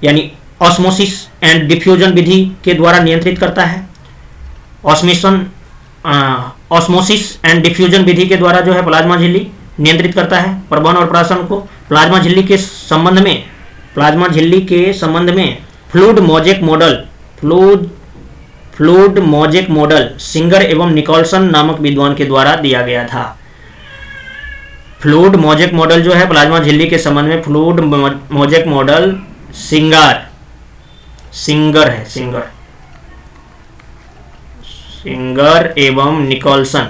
यानी ऑस्मोसिस एंड डिफ्यूजन विधि के द्वारा नियंत्रित करता है। ऑस्मोसिस एंड डिफ्यूजन विधि के द्वारा जो है प्लाज्मा झिल्ली नियंत्रित करता है प्रवहन और प्रसारण को। प्लाज्मा झिल्ली के संबंध में फ्लूइड मोजेक मॉडल सिंगर एवं निकोलसन नामक विद्वान के द्वारा दिया गया था। फ्लूइड मोजेक मॉडल जो है प्लाज्मा झिल्ली के संबंध में, फ्लूइड मोजेक मॉडल सिंगर एवं निकोलसन।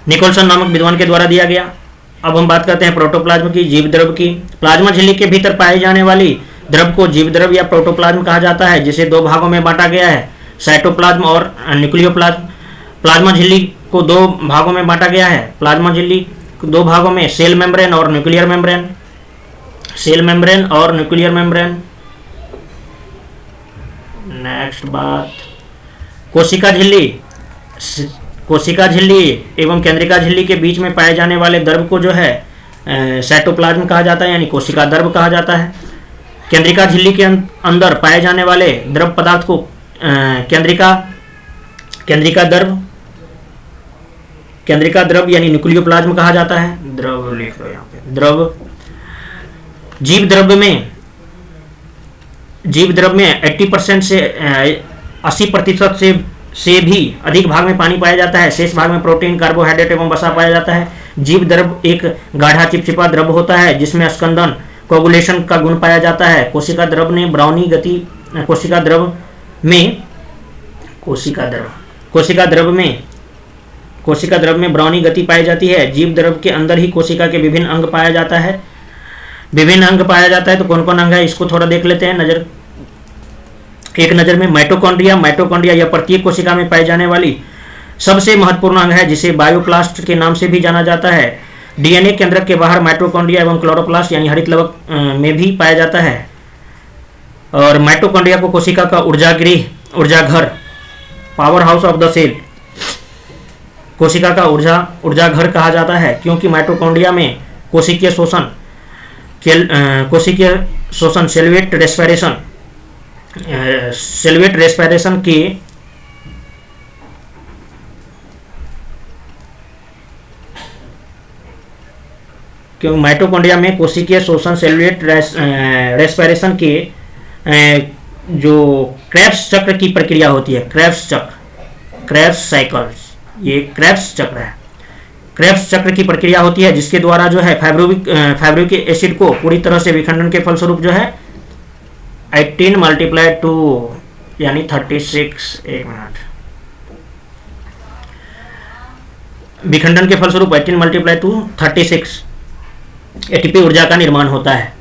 निकोलसन नामक विद्वान के द्वारा दिया गया। अब हम बात करते हैं प्रोटोप्लाज्म की, जीव द्रव की। प्लाज्मा झिल्ली के भीतर पाए जाने वाली द्रव को जीव द्रव या प्रोटोप्लाज्म कहा जाता है, जिसे दो भागों में बांटा गया है, साइटोप्लाज्म और न्यूक्लियोप्लाज्म। प्लाज्मा झिल्ली को दो भागों में बांटा गया है। प्लाज्मा झिल्ली दो भागों में सेल मेम्ब्रेन और न्यूक्लियर मेम्ब्रेन। नेक्स्ट बात, कोशिका झिल्ली एवं केंद्रिका झिल्ली के बीच में पाए जाने वाले द्रव को जो है साइटोप्लाज्म कहा जाता है, यानी कोशिका द्रव कहा जाता है। केंद्रिका झिल्ली के अंदर पाए जाने वाले द्रव पदार्थ को केंद्रिका द्रव, केंद्रिका द्रव यानी न्यूक्लियोप्लाज्म कहा जाता है। द्रव लिख लो यहाँ पे, द्रव। जीव द्रव में 80% से 80% से भी अधिक भाग में पानी पाया जाता है। शेष भाग में प्रोटीन, कार्बोहाइड्रेट एवं वसा पाया जाता है। जीव द्रव एक गाढ़ा चिपचिपा द्रव होता है जिसमें स्कंदन, कोगुलेशन का गुण पाया जाता है। कोशिका द्रव में ब्राउनी गति, कोशिका द्रव में ब्राउनी गति पाई जाती है। जीव द्रव के अंदर ही कोशिका के विभिन्न अंग पाया जाता है। तो कौन कौन अंग है इसको थोड़ा देख लेते हैं एक नज़र में। माइटोकॉन्ड्रिया यह प्रत्येक कोशिका में पाई जाने वाली सबसे महत्वपूर्ण अंग है जिसे बायोप्लास्ट के नाम से भी जाना जाता है। डीएनए केंद्रक के बाहर माइटोकॉन्ड्रिया एवं क्लोरोप्लास्ट यानी हरित लवक में भी पाया जाता है। और माइटोकॉन्ड्रिया को कोशिका का ऊर्जा घर, power house of the cell, कोशिका का ऊर्जा घर कहा जाता है, क्योंकि माइटोकॉन्ड्रिया में कोशिकीय शोषण सेल्यूलेट रेस्पिरेशन के क्योंकि माइटोकॉन्ड्रिया में कोशिकीय शोषण सेल्यूलेट रेस्पिरेशन के जो क्रेब्स चक्र की प्रक्रिया होती है, क्रेब्स साइकिल्स, ये क्रेब्स चक्र है। क्रेब्स चक्र की प्रक्रिया होती है जिसके द्वारा जो है फाइब्रिक एसिड को पूरी तरह से विखंडन के फलस्वरूप जो है 18 × 2 यानी 36, एक मिनट, विखंडन के फलस्वरूप 18 × 2 36 एटीपी ऊर्जा का निर्माण होता है।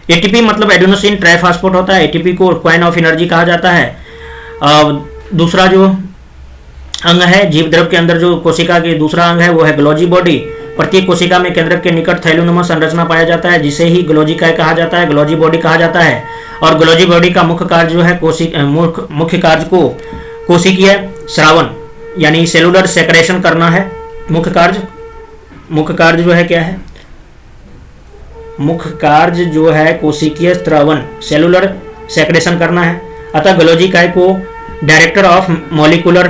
एटीपी मतलब एडेनोसिन ट्राइफॉस्फेट होता है। एटीपी को कॉइन ऑफ एनर्जी कहा जाता है। दूसरा जो अंग है जीव द्रव के अंदर, जो कोशिका के दूसरा अंग है वो है गोल्जी बॉडी। प्रत्येक कोशिका में केंद्रक के निकट थैलोनुमा संरचना पाया जाता है जिसे ही गोल्जिकाय कहा जाता है, गोल्जी बॉडी कहा जाता है। और गोल्जी बॉडी का मुख्य कार्य जो है मुख्य कार्य को कोशिकीय स्रावन यानी सेलुलर सेक्रेशन करना है। मुख्य कार्य जो है क्या है? मुख्य कार्य जो है कोशिकीय स्रावन, सेलुलर सेक्रेशन करना है। अतः गोल्जिकाय को डायरेक्टर ऑफ मॉलिक्यूलर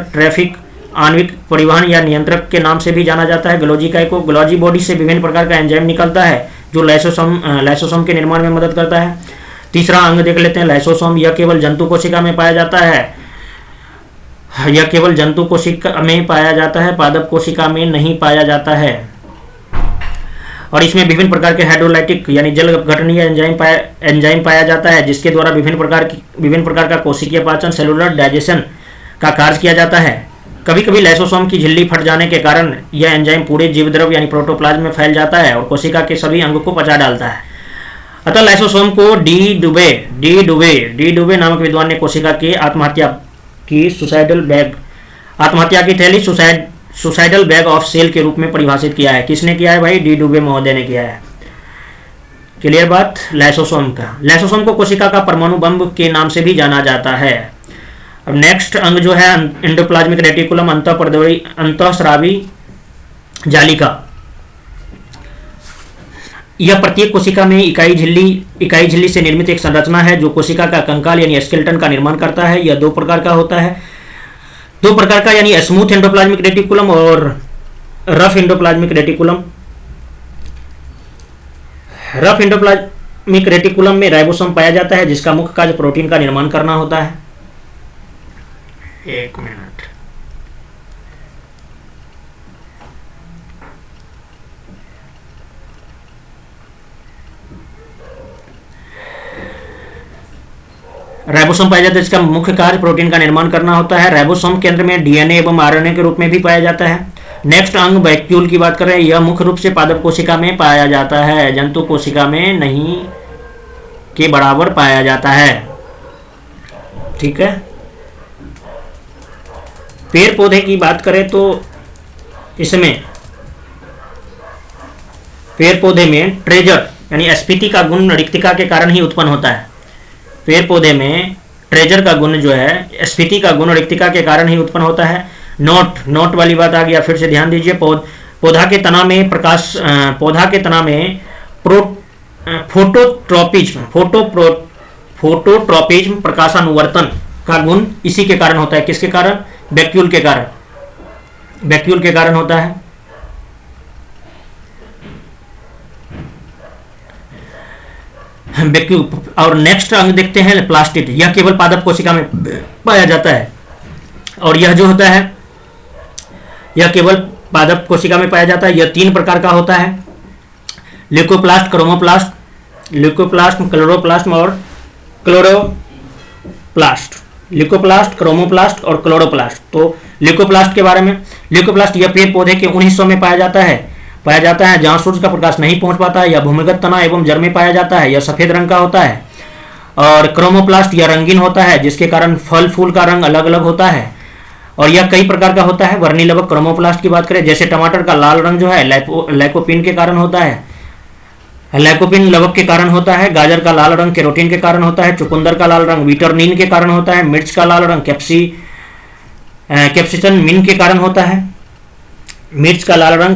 ट्रैफिक आणविक परिवहन या नियंत्रक के नाम से भी जाना जाता है। गोल्जिकाय को गोल्जी बॉडी से विभिन्न प्रकार का एंजाइम निकलता है जो लाइसोसोम के निर्माण में मदद करता है। तीसरा अंग देख लेते हैं, लाइसोसोम। यह केवल जंतु कोशिका में पाया जाता है, पादप कोशिका में नहीं पाया जाता है। और इसमें विभिन्न प्रकार के हाइड्रोलाइटिक यानी जल घटनीय एंजाइम पाया जाता है जिसके द्वारा विभिन्न प्रकार का कोशिकीय पाचन, सेलुलर डाइजेशन का कार्य किया जाता है। कभी कभी लाइसोसोम की झिल्ली फट जाने के कारण यह एंजाइम पूरे जीवद्रव यानी प्रोटोप्लाज्म में फैल जाता है और कोशिका के सभी अंग को पचा डालता है। अतः लाइसोसोम को डी डुबे नामक विद्वान ने कोशिका की आत्महत्या की थैली सुसाइडल बैग ऑफ सेल के रूप में परिभाषित किया है। किसने किया है भाई? डी डुबे महोदय ने किया है। क्लियर बात? लाइसोसोम को कोशिका का परमाणु बम के नाम से भी जाना जाता है। अब नेक्स्ट अंग जो है एंडोप्लाज्मिक रेटिकुलम, अंतःस्रावी जालिका। यह प्रत्येक कोशिका में इकाई झिल्ली से निर्मित एक संरचना है जो कोशिका का कंकाल यानी स्केलेटन का निर्माण करता है। यह दो प्रकार का होता है, यानी स्मूथ एंडोप्लाज्मिक रेटिकुलम और rough endoplasmic reticulum. Rough endoplasmic reticulum में राइबोसोम पाया जाता है जिसका मुख्य कार्य प्रोटीन का निर्माण करना होता है। एक मिनट, राइबोसोम पाया जाता है जिसका मुख्य कार्य प्रोटीन का निर्माण करना होता है। राइबोसोम केंद्र में डीएनए एवं आरएनए के रूप में भी पाया जाता है। नेक्स्ट अंग वैक्यूल की बात करें, यह मुख्य रूप से पादप कोशिका में पाया जाता है, जंतु कोशिका में नहीं के बराबर पाया जाता है। ठीक है। पेड़ पौधे की बात करें तो इसमें पेड़ पौधे में ट्रेजर यानी स्फीति का गुण रिक्तिका के कारण ही उत्पन्न होता है। पेड़ पौधे में ट्रेजर का गुण जो है स्फीति का गुण रिक्तिका के कारण ही उत्पन्न होता है। नोट वाली बात आ गया, फिर से ध्यान दीजिए। पौधा के तना में फोटोट्रोपिज्म प्रकाशानुवर्तन का गुण इसी के कारण होता है। किसके कारण? वैक्यूल के कारण, वैक्यूल के कारण होता है। वैक्यूल। और नेक्स्ट अंग देखते हैं प्लास्टिड। यह केवल पादप कोशिका में पाया जाता है और यह जो होता है यह केवल पादप कोशिका में पाया जाता है। यह 3 प्रकार का होता है, ल्यूकोप्लास्ट, क्रोमोप्लास्ट, ल्यूकोप्लास्ट, क्लोरोप्लास्ट और क्लोरोप्लास्ट। ल्यूकोप्लास्ट, क्रोमोप्लास्ट और क्लोरोप्लास्ट। तो ल्यूकोप्लास्ट के बारे में, ल्यूकोप्लास्ट यह पेड़ पौधे के उन हिस्सों में पाया जाता है जहां सूर्य का प्रकाश नहीं पहुंच पाता है। यह भूमिगत तना एवं जड़ में पाया जाता है। यह सफेद रंग का होता है। और क्रोमोप्लास्ट यह रंगीन होता है जिसके कारण फल फूल का रंग अलग अलग होता है और यह कई प्रकार का होता है। वर्णिलवक क्रोमोप्लास्ट की बात करें, जैसे टमाटर का लाल रंग जो है लाइकोपिन के कारण होता है, लाइकोपिन लवक के कारण होता है। गाजर का लाल रंग केरोटीन के कारण होता है। चुकंदर का लाल रंग विटरनिन के कारण होता है। मिर्च का लाल रंग कैप्सिसन मीन के कारण होता है। मिर्च का लाल रंग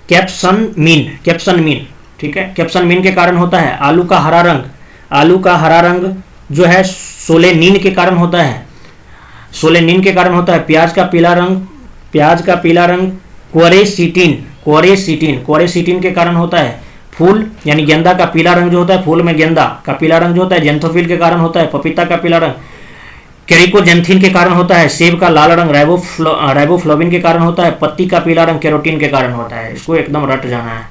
कैप्सन मीन, ठीक है, कैप्सन मीन के कारण होता है। आलू का हरा रंग जो है सोलेनिन के कारण होता है, सोलेनिन के कारण होता है। प्याज का पीला रंग क्वरेसीटिन के कारण होता है। फूल यानी गेंदा का पीला रंग जो होता है, फूल में गेंदा का पीला रंग जो होता है जेंथोफिल के कारण होता है। पपीता का पीला रंग कैरिकोजेंथिन के कारण होता है। सेब का लाल रंग राइबोफ्लोविन के कारण होता है। पत्ती का पीला रंग कैरोटीन के कारण होता है। इसको एकदम रट जाना है,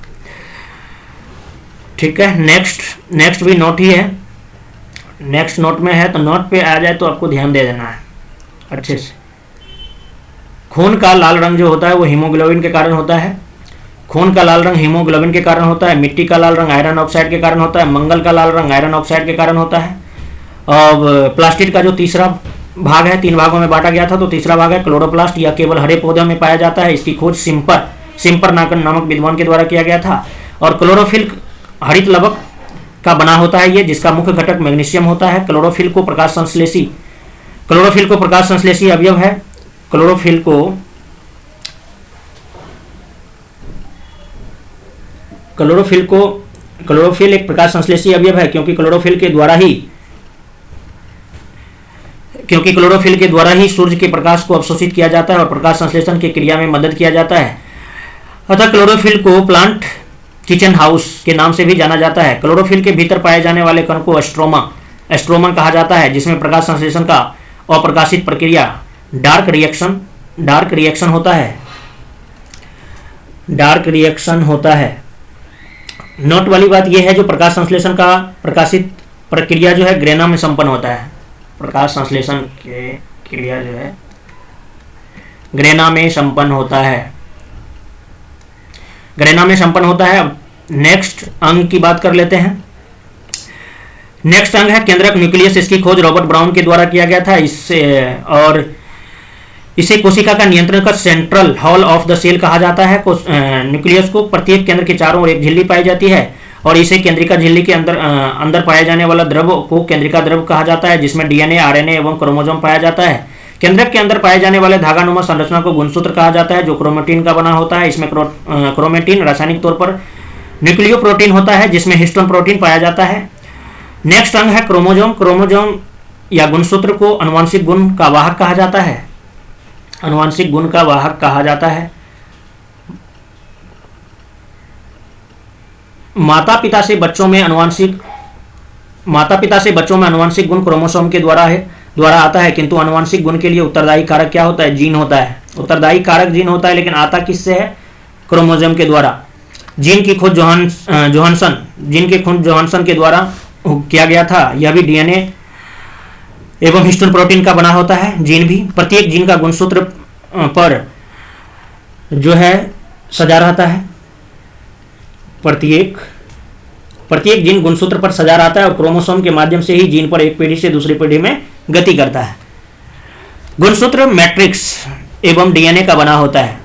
ठीक है। नेक्स्ट भी नोट ही है, नेक्स्ट नोट में है तो नोट पे आ जाए तो आपको ध्यान दे देना है अच्छे से। खून का लाल रंग जो होता है वो हीमोग्लोबिन के कारण होता है। खून का लाल रंग हीमोग्लोबिन के कारण होता है। मिट्टी का लाल रंग आयरन ऑक्साइड के कारण होता है। मंगल का लाल रंग आयरन ऑक्साइड के कारण होता है। और प्लास्टिड का जो तीसरा भाग है, 3 भागों में बांटा गया था, तो तीसरा भाग है क्लोरोप्लास्ट। यह केवल हरे पौधों में पाया जाता है। इसकी खोज सिम्पर नामक विद्वान के द्वारा किया गया था। और क्लोरोफिल हरित लवक का बना होता है ये, जिसका मुख्य घटक मैग्नीशियम होता है। क्लोरोफिल को प्रकाश संश्लेषी अवयव है। क्लोरोफिल एक प्रकाश संश्लेषी अवयव है क्योंकि क्लोरोफिल के द्वारा ही सूर्य के प्रकाश को अवशोषित किया जाता है और प्रकाश संश्लेषण की क्रिया में मदद किया जाता है। अतः क्लोरोफिल को प्लांट किचन हाउस के नाम से भी जाना जाता है। क्लोरोफिल के भीतर पाए जाने वाले कण को एस्ट्रोमा कहा जाता है, जिसमें प्रकाश संश्लेषण का अप्रकाशित प्रक्रिया डार्क रिएक्शन होता है। नोट वाली बात यह है, जो प्रकाश संश्लेषण का प्रकाशित प्रक्रिया जो है ग्रेना में संपन्न होता है। प्रकाश संश्लेषण की क्रिया जो है ग्रेना में संपन्न होता है। अब नेक्स्ट अंग की बात कर लेते हैं। नेक्स्ट अंग है केंद्रक न्यूक्लियस। इसकी खोज रॉबर्ट ब्राउन के द्वारा किया गया था। इसे कोशिका का नियंत्रण का central hall of the cell कहा जाता है। न्यूक्लियस को प्रत्येक केंद्र के चारों ओर एक झिल्ली पाई जाती है और इसे केंद्रिका झिल्ली के अंदर पाए जाने वाला द्रव को केंद्रिका द्रव कहा जाता है, जिसमें डीएनए, आरएनए एवं क्रोमोसोम पाया जाता है। केंद्रक के अंदर पाए जाने वाले धागानुमा संरचना को गुणसूत्र कहा जाता है, जो क्रोमेटिन का बना होता है। इसमें क्रोमेटिन रासायनिक तौर पर न्यूक्लियोप्रोटीन होता है, जिसमें हिस्टोन प्रोटीन पाया जाता है। नेक्स्ट अंग है क्रोमोसोम या गुणसूत्र को आनुवंशिक गुण का वाहक कहा जाता है। माता पिता से बच्चों में आनुवंशिक गुण क्रोमोसोम के द्वारा आता है, किंतु आनुवंशिक गुण के लिए उत्तरदायी कारक क्या होता है? जीन होता है। उत्तरदायी कारक जीन होता है, लेकिन आता किससे है? क्रोमोसोम के द्वारा। जीन की खोज जोहानसन के द्वारा किया गया था। यह भी डीएनए एवं हिस्टोन प्रोटीन का बना होता है। जीन भी प्रत्येक जीन का गुणसूत्र पर जो है सजा रहता है। प्रत्येक जीन गुणसूत्र पर सजा रहता है और क्रोमोसोम के माध्यम से ही जीन पर एक पीढ़ी से दूसरी पीढ़ी में गति करता है। गुणसूत्र मैट्रिक्स एवं डीएनए का बना होता है।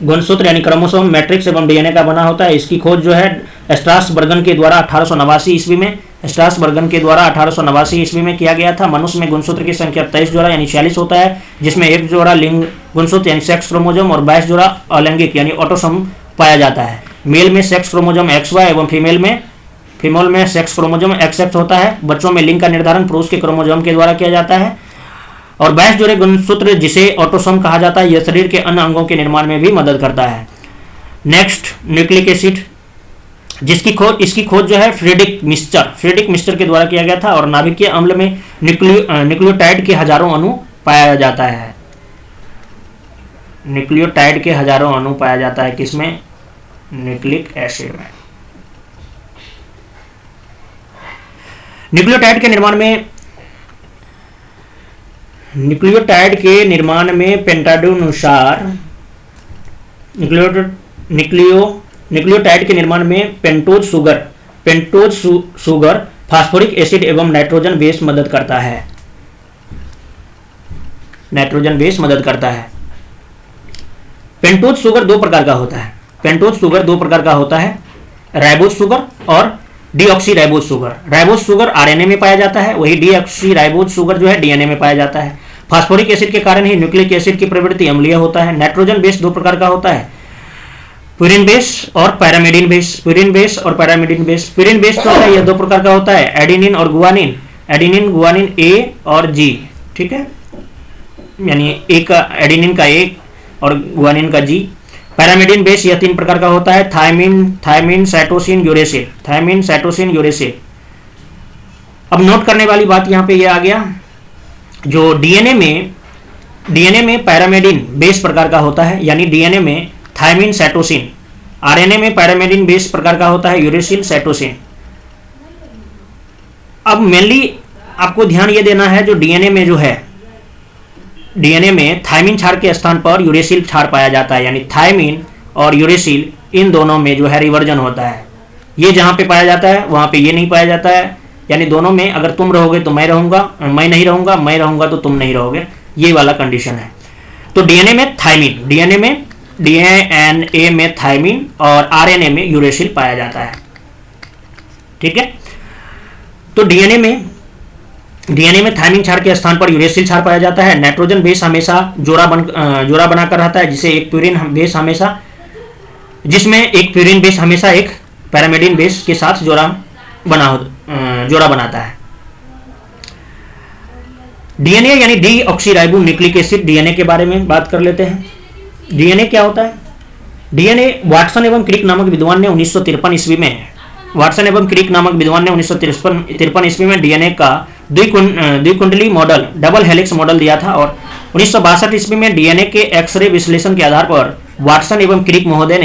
गुणसूत्र यानी क्रोमोसोम मैट्रिक्स एवं डीएनए का बना होता है। इसकी खोज जो है स्ट्रासबर्गन के द्वारा 1889 ईस्वी में किया गया था। मनुष्य में गुणसूत्र की संख्या 23 जोड़ा यानी 46 होता है, जिसमें 1 जोड़ा लिंग गुणसूत्र यानी सेक्स क्रोमोसोम और 22 जोड़ा अलैंगिक यानी ऑटोसोम पाया जाता है। मेल में सेक्स क्रोमोसोम XY एवं फीमेल फीमेल में सेक्स क्रोमोसोम एक्सेप्ट होता है। बच्चों में लिंग का निर्धारण पुरुष के क्रोमोसोम के द्वारा किया जाता है। और 22 जोड़े गुणसूत्र जिसे ऑटोसोम कहा जाता है, यह शरीर के अन्य अंगों के निर्माण में भी मदद करता है। नेक्स्ट, न्यूक्लिक एसिड, इसकी खोज जो है फ्रेडरिक मिस्टर के द्वारा किया गया था। और नाभिकीय अम्ल में न्यूक्लियोटाइड के हजारों अणु पाया जाता है। न्यूक्लियोटाइड के हजारों अणु पाया जाता है किसमें? न्यूक्लिक एसिड में। न्यूक्लियोटाइड के निर्माण में पेंटाडोनुसार न्यूक्लियोटाइड के निर्माण में पेंटोज शुगर, फास्फोरिक एसिड एवं नाइट्रोजन बेस मदद करता है। पेंटोज शुगर दो प्रकार का होता है। राइबोज शुगर और deoxy sugar. Ribose sugar RNA में पाया जाता है, वही डीऑक्सी शुगर जो है डीएनए में पाया जाता है। फास्फोरिक एसिड के कारण ही न्यूक्लिक एसिड की प्रवृत्ति अम्लीय होता है। नाइट्रोजन बेस दो प्रकार का होता है, प्यूरिन बेस और पैरामिडिन बेस। प्यूरिन बेस जो है यह दो प्रकार का होता है, एडेनिन और गुआनिन ए और जी, ठीक है, यानी एडेनिन का ए और गुआनिन का जी। पैरामिडिन बेस यह तीन प्रकार का होता है, थायमिन, साइटोसिन, यूरेसिल। अब नोट करने वाली बात यहाँ पे यह आ गया, जो डीएनए में पैरामिडिन बेस प्रकार का होता है, यानी डीएनए में थायमिन, साइटोसिन। आरएनए में पैरामिडिन बेस प्रकार का होता है, यूरेसिल, साइटोसिन। अब मेनली आपको ध्यान ये देना है, जो डीएनए में थायमिन क्षार के स्थान पर यूरेसिल क्षार पाया जाता है, यानी थायमिन और यूरेसिल इन दोनों में जो है रिवर्जन होता है। ये जहां पे पाया जाता है वहां पे ये नहीं पाया जाता है, यानी दोनों में अगर तुम रहोगे तो मैं रहूंगा, मैं नहीं रहूंगा, मैं रहूंगा तो तुम नहीं रहोगे, ये वाला कंडीशन है। तो डीएनए में थायमिन और आरएनए में यूरेसिल पाया जाता है, ठीक है। तो डीएनए में थायमिन क्षार के स्थान पर यूरेसिल क्षार पाया जाता है। नाइट्रोजन बेस हमेशा जोड़ा बनाकर रहता है, जिसमें एक प्यूरिन बेस हमेशा एक पैरामिडिन बेस के साथ जोड़ा बनाता है। डीएनए यानी डीऑक्सीराइबो न्यूक्लिक एसिड, डीएनए के बारे में बात कर लेते हैं। डीएनए क्या होता है? डीएनए वाटसन एवं क्रिक नामक विद्वान ने 1953 ईस्वी में डीएनए का द्विकुंडली मॉडल, डबल हेलिक्स मॉडल दिया था। और 1962 ईस्वी में डीएनए के एक्सरे विश्लेषण के आधार पर वाटसन एवं क्रिक महोदय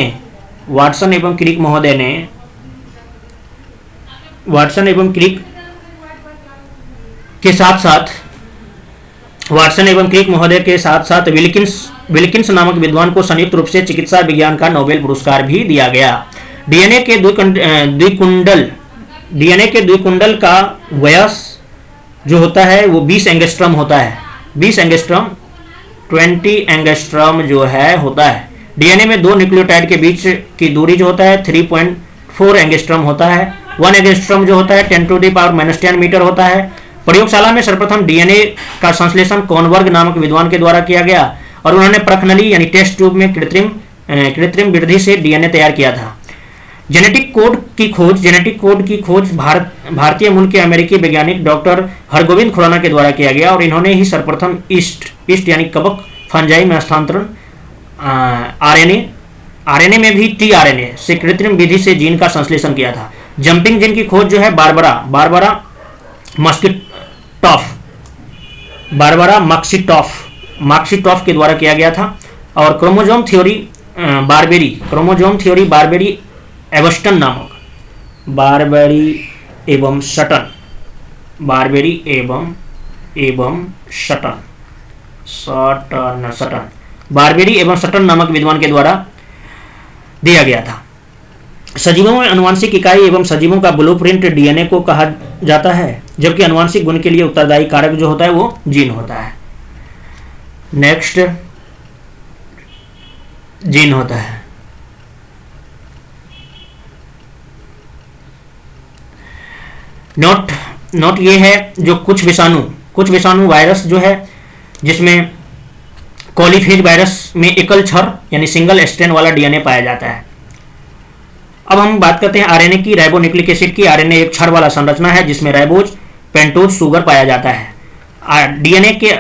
के साथ साथ विल्किंस नामक विद्वान को संयुक्त रूप से चिकित्सा विज्ञान का नोबेल पुरस्कार भी दिया गया। डीएनए के द्विकुंडल का व्यास जो होता है वो 20 एंगस्ट्रॉम होता है। 20 एंगस्ट्रॉम जो है होता है। डीएनए में दो न्यूक्लियोटाइड के बीच की दूरी जो होता है 3.4 एंगस्ट्रॉम होता है। 1 एंगस्ट्रॉम जो होता है 10⁻⁻10 मीटर होता है। प्रयोगशाला में सर्वप्रथम डीएनए का संश्लेषण कॉनबर्ग नामक विद्वान के द्वारा किया गया और उन्होंने प्रखनली यानी टेस्ट ट्यूब में कृत्रिम वृद्धि से डीएनए तैयार किया था। जेनेटिक कोड की खोज भारतीय मूल के अमेरिकी वैज्ञानिक डॉक्टर हरगोविंद खुराना के द्वारा किया गया और इन्होंने ही सर्वप्रथम ईस्ट यानी कवक फंजाई में हस्तांतरण आरएनए में भी टीआरएनए से कृत्रिम विधि से जीन का संश्लेषण किया था। जंपिंग जीन की खोज जो है बारबरा मस्किटॉफ के द्वारा किया गया था। और क्रोमोजोम थ्योरी बारबेरी एवस्टन नामक बारबेरी एवं सटन नामक विद्वान के द्वारा दिया गया था। सजीवों में अनुवांशिक इकाई एवं सजीवों का ब्लूप्रिंट डीएनए को कहा जाता है, जबकि अनुवांशिक गुण के लिए उत्तरदायी कारक जो होता है वो जीन होता है। नेक्स्ट, जीन होता है। नोट ये है, जो कुछ विषाणु वायरस जो है, जिसमें कॉलीफेज वायरस में एकल क्षर यानी सिंगल स्ट्रैंड वाला डीएनए पाया जाता है। अब हम बात करते हैं आरएनए की, राइबोन्यूक्लिक एसिड की। आरएनए एक क्षण वाला संरचना है जिसमें राइबोज, पेंटोज, शुगर पाया जाता है। डीएनए के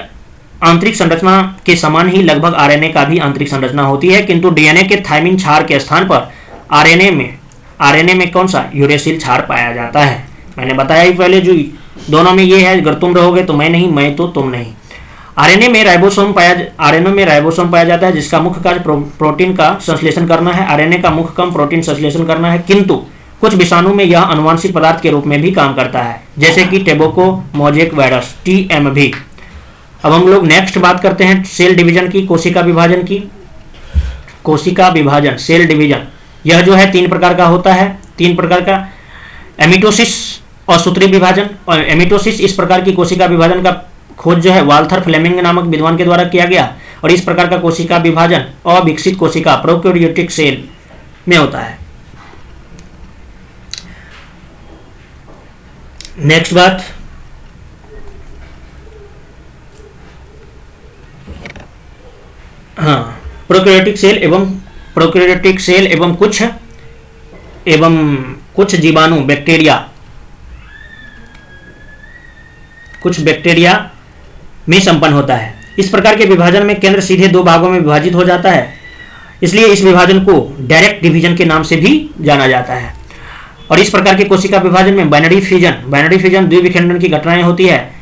आंतरिक संरचना के समान ही लगभग आरएनए का भी आंतरिक संरचना होती है, किंतु डीएनए के थायमिन क्षार के स्थान पर आरएनए में कौन सा यूरेसिल क्षार पाया जाता है। मैंने बताया ही पहले, जो दोनों में ये है, अगर तुम रहोगे तो मैं नहीं, मैं तो तुम नहीं। आरएनए में राइबोसोम पाया जाता है जिसका मुख्य कार्य प्रोटीन का संश्लेषण करना है। आरएनए का मुख्य काम प्रोटीन संश्लेषण करना है, किंतु कुछ विषाणु में यह अनुवांशिक पदार्थ के रूप में भी काम करता है, जैसे कि टेबोको मोजेक वायरस TMV। अब हम लोग नेक्स्ट बात करते हैं सेल डिवीजन की, कोशिका विभाजन की। कोशिका विभाजन, सेल डिवीजन, यह जो है 3 प्रकार का होता है। 3 प्रकार का, एमिटोसिस और सूत्री विभाजन। और एमिटोसिस, इस प्रकार की कोशिका विभाजन का खोज जो है वाल्थर फ्लेमिंग नामक विद्वान के द्वारा किया गया, और इस प्रकार का कोशिका विभाजन अविकसित कोशिका प्रोकैरियोटिक सेल में होता है। नेक्स्ट बात, हाँ, प्रोकैरियोटिक सेल एवं कुछ जीवाणु बैक्टीरिया में संपन्न होता है। इस प्रकार के विभाजन में केंद्र सीधे 2 भागों में विभाजित हो जाता है, इसलिए इस विभाजन को डायरेक्ट डिवीजन के नाम से भी जाना जाता है। और इस प्रकार के कोशिका विभाजन में बाइनरी फिजन द्विविखंडन की घटनाएं होती है।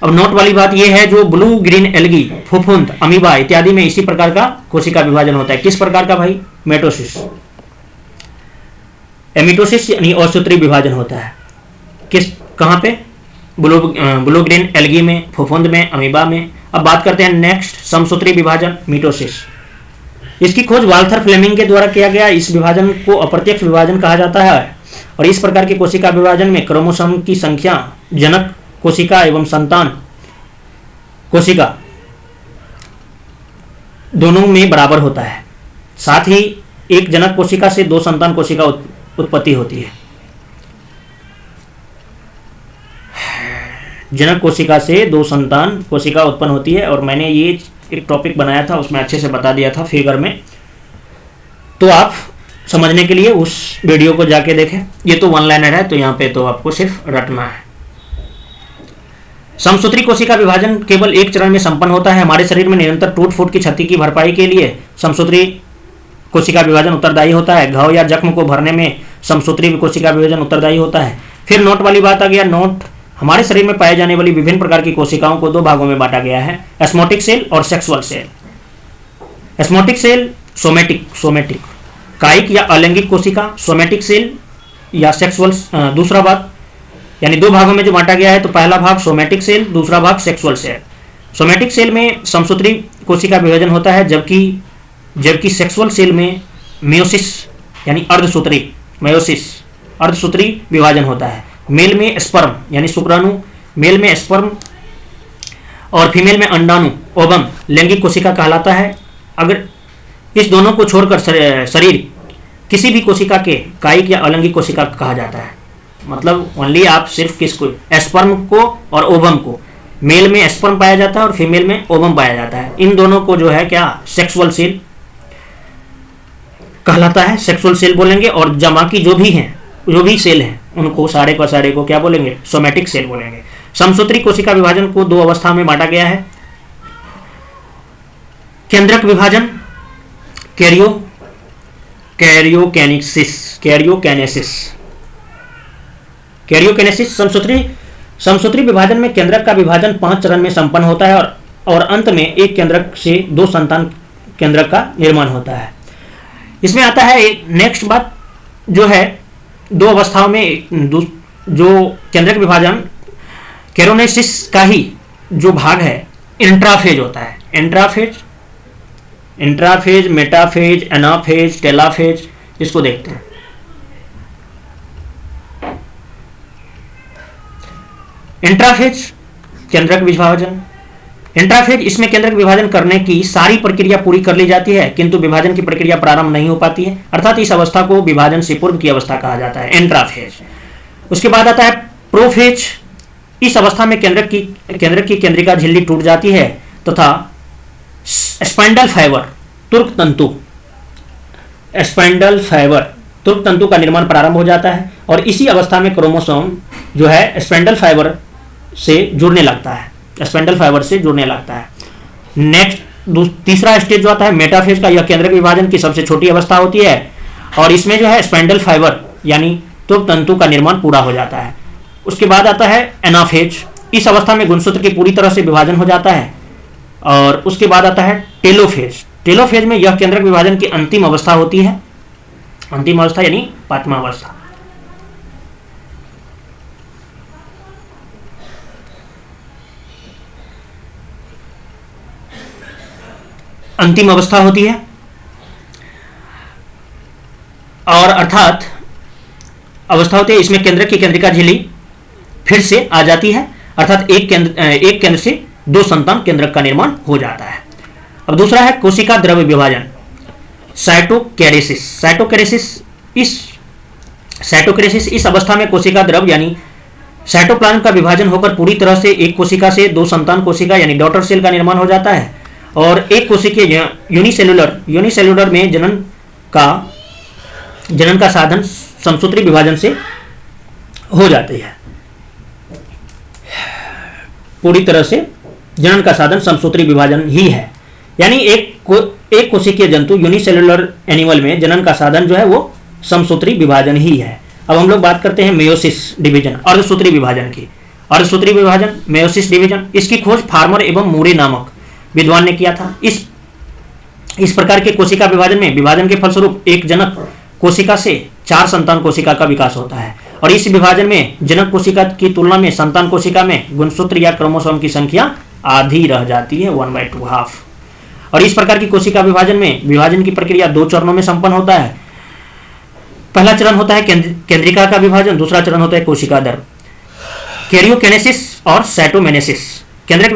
अब नोट वाली बात यह है, जो ब्लू ग्रीन एल्गी, फफूंद, अमीबा इत्यादि में इसी प्रकार का कोशिका विभाजन होता है। किस प्रकार का भाई? एमिटोसिस यानी असूत्री विभाजन होता है। कहाँ पे? ब्लू ग्रीन एल्गी में, फफूंद में, अमीबा में। अब बात करते हैं नेक्स्ट, समसूत्री विभाजन, मिटोसिस। इसकी खोज वाल्थर फ्लेमिंग के द्वारा किया गया। इस विभाजन को अप्रत्यक्ष विभाजन कहा जाता है, और इस प्रकार के कोशिका विभाजन में क्रोमोसोम की संख्या जनक कोशिका एवं संतान कोशिका दोनों में बराबर होता है। साथ ही एक जनक कोशिका से 2 संतान कोशिका उत्पत्ति होती है। जनक कोशिका से 2 संतान कोशिका उत्पन्न होती है, और मैंने ये एक टॉपिक बनाया था, उसमें अच्छे से बता दिया था फिगर में, तो आप समझने के लिए उस वीडियो को जाके देखें। ये तो 1 लाइनर है, तो यहाँ पे तो आपको सिर्फ रटना है। समसूत्री कोशिका विभाजन केवल एक चरण में संपन्न होता है। हमारे शरीर में निरंतर टूट फूट की क्षति की भरपाई के लिए समसूत्री कोशिका विभाजन उत्तरदायी होता है। घाव या जख्म को भरने में समसूत्री कोशिका विभाजन उत्तरदायी होता है। फिर नोट वाली बात आ गया। नोट, हमारे शरीर में पाई जाने वाली विभिन्न प्रकार की कोशिकाओं को 2 भागों में बांटा गया है, एस्मोटिक सेल और सेक्सुअल सेल। एस्मोटिक सेल सोमेटिक कायिक या अलैंगिक कोशिका, सोमेटिक सेल या सेक्सुअल। दूसरा बात, यानी 2 भागों में जो बांटा गया है, तो पहला भाग सोमेटिक सेल, दूसरा भाग सेक्सुअल सेल। सोमेटिक सेल में समसूत्री कोशिका विभाजन होता है, जबकि सेक्सुअल सेल में मेयोसिस यानी अर्धसूत्री विभाजन होता है। मेल में स्पर्म यानी शुक्राणु, मेल में स्पर्म और फीमेल में अंडाणु ओवम लैंगिक कोशिका कहलाता है। अगर इस दोनों को छोड़कर शरीर किसी भी कोशिका के कायिक या अलैंगिक कोशिका कहा जाता है। मतलब ओनली आप सिर्फ किसको, स्पर्म को और ओवम को। मेल में स्पर्म पाया जाता है और फीमेल में ओवम पाया जाता है। इन दोनों को जो है क्या, सेक्सुअल सेल कहलाता है, सेक्सुअल सेल बोलेंगे। और बाकी जो भी सेल हैं, उनको सारे को क्या बोलेंगे, सोमेटिक सेल बोलेंगे। समसूत्री कोशिका विभाजन को 2 अवस्था में बांटा गया है। केंद्रक विभाजन, कैरियोकेनेसिस। समसूत्री विभाजन में केंद्रक का विभाजन 5 चरण में संपन्न होता है, और अंत में एक केंद्रक से 2 संतान केंद्रक का निर्माण होता है। इसमें आता है एक नेक्स्ट बात जो है, 2 अवस्थाओं में जो केंद्रक विभाजन, कैरोनेसिस का ही जो भाग है इंट्राफेज होता है। इंट्राफेज, मेटाफेज, एनाफेज, टेलाफेज, इसको देखते हैं। इंट्राफेज केंद्रक विभाजन। इंट्राफेज, इसमें केंद्रक विभाजन करने की सारी प्रक्रिया पूरी कर ली जाती है, किंतु विभाजन की प्रक्रिया प्रारंभ नहीं हो पाती है, अर्थात इस अवस्था को विभाजन से पूर्व की अवस्था कहा जाता है, इंट्राफेज। उसके बाद आता है प्रोफेज। इस अवस्था में केंद्रक की केंद्रिका झिल्ली टूट जाती है तथा स्पाइंडल फाइबर, तुर्क तंतु, स्पाइंडल फाइबर तुर्क तंतु का निर्माण प्रारंभ हो जाता है और इसी अवस्था में क्रोमोसोम जो है स्पेंडल फाइबर से जुड़ने लगता है, स्पेंडल फाइबर से जुड़ने लगता है। नेक्स्ट तीसरा स्टेज जो आता है मेटाफेज का, यह केंद्रक विभाजन की सबसे छोटी अवस्था होती है और इसमें जो है स्पेंडल फाइबर यानी तुर्क तंतु का निर्माण पूरा हो जाता है। उसके बाद आता है एनाफेज, इस अवस्था में गुणसूत्र की पूरी तरह से विभाजन हो जाता है और उसके बाद आता है टेलोफेज। टेलोफेज में यह केंद्रक विभाजन की अंतिम अवस्था होती है, अंतिम अवस्था यानी पांचवा अवस्था। अंतिम अवस्था होती है और अर्थात अवस्था होती है इसमें केंद्रक की केंद्रिका झिल्ली फिर से आ जाती है, अर्थात एक केंद्र से दो संतान केंद्रक का निर्माण हो जाता है। अब दूसरा है कोशिका द्रव्य विभाजन, साइटोकैरेसिस। साइटोकैरेसिस इस अवस्था में कोशिका द्रव्य यानी साइटोप्लाज्म का विभाजन होकर पूरी तरह से एक कोशिका से दो संतान कोशिका यानी डॉटर सेल का निर्माण हो जाता है और एक कोशिकीय यूनिसेलुलर में जनन का साधन समसूत्री विभाजन से हो जाती है। पूरी तरह से जनन का साधन समसूत्री विभाजन ही है, यानी एक कोशिकीय जंतु यूनिसेलुलर एनिमल में जनन का साधन जो है वो समसूत्री विभाजन ही है। अब हम लोग बात करते हैं मेयोसिस डिवीजन, अर्धसूत्री विभाजन की। अर्धसूत्री विभाजन, मेयोसिस डिवीजन, इसकी खोज फार्मर एवं मूरे नामक विद्वान ने किया था। इस प्रकार के कोशिका विभाजन में विभाजन के फलस्वरूप एक जनक कोशिका से चार संतान कोशिका का विकास होता है और इस विभाजन में जनक कोशिका की तुलना में संतान कोशिका में गुणसूत्र या क्रोमोसोम की संख्या आधी रह जाती है, 1/2 हाफ। और इस प्रकार की कोशिका विभाजन में विभाजन की प्रक्रिया दो चरणों में संपन्न होता है। पहला चरण होता है केंद्रिका का विभाजन, दूसरा चरण होता है कोशिका द्रव्य, कैरियोकिनेसिस और साइटोमेनेसिस। केंद्रक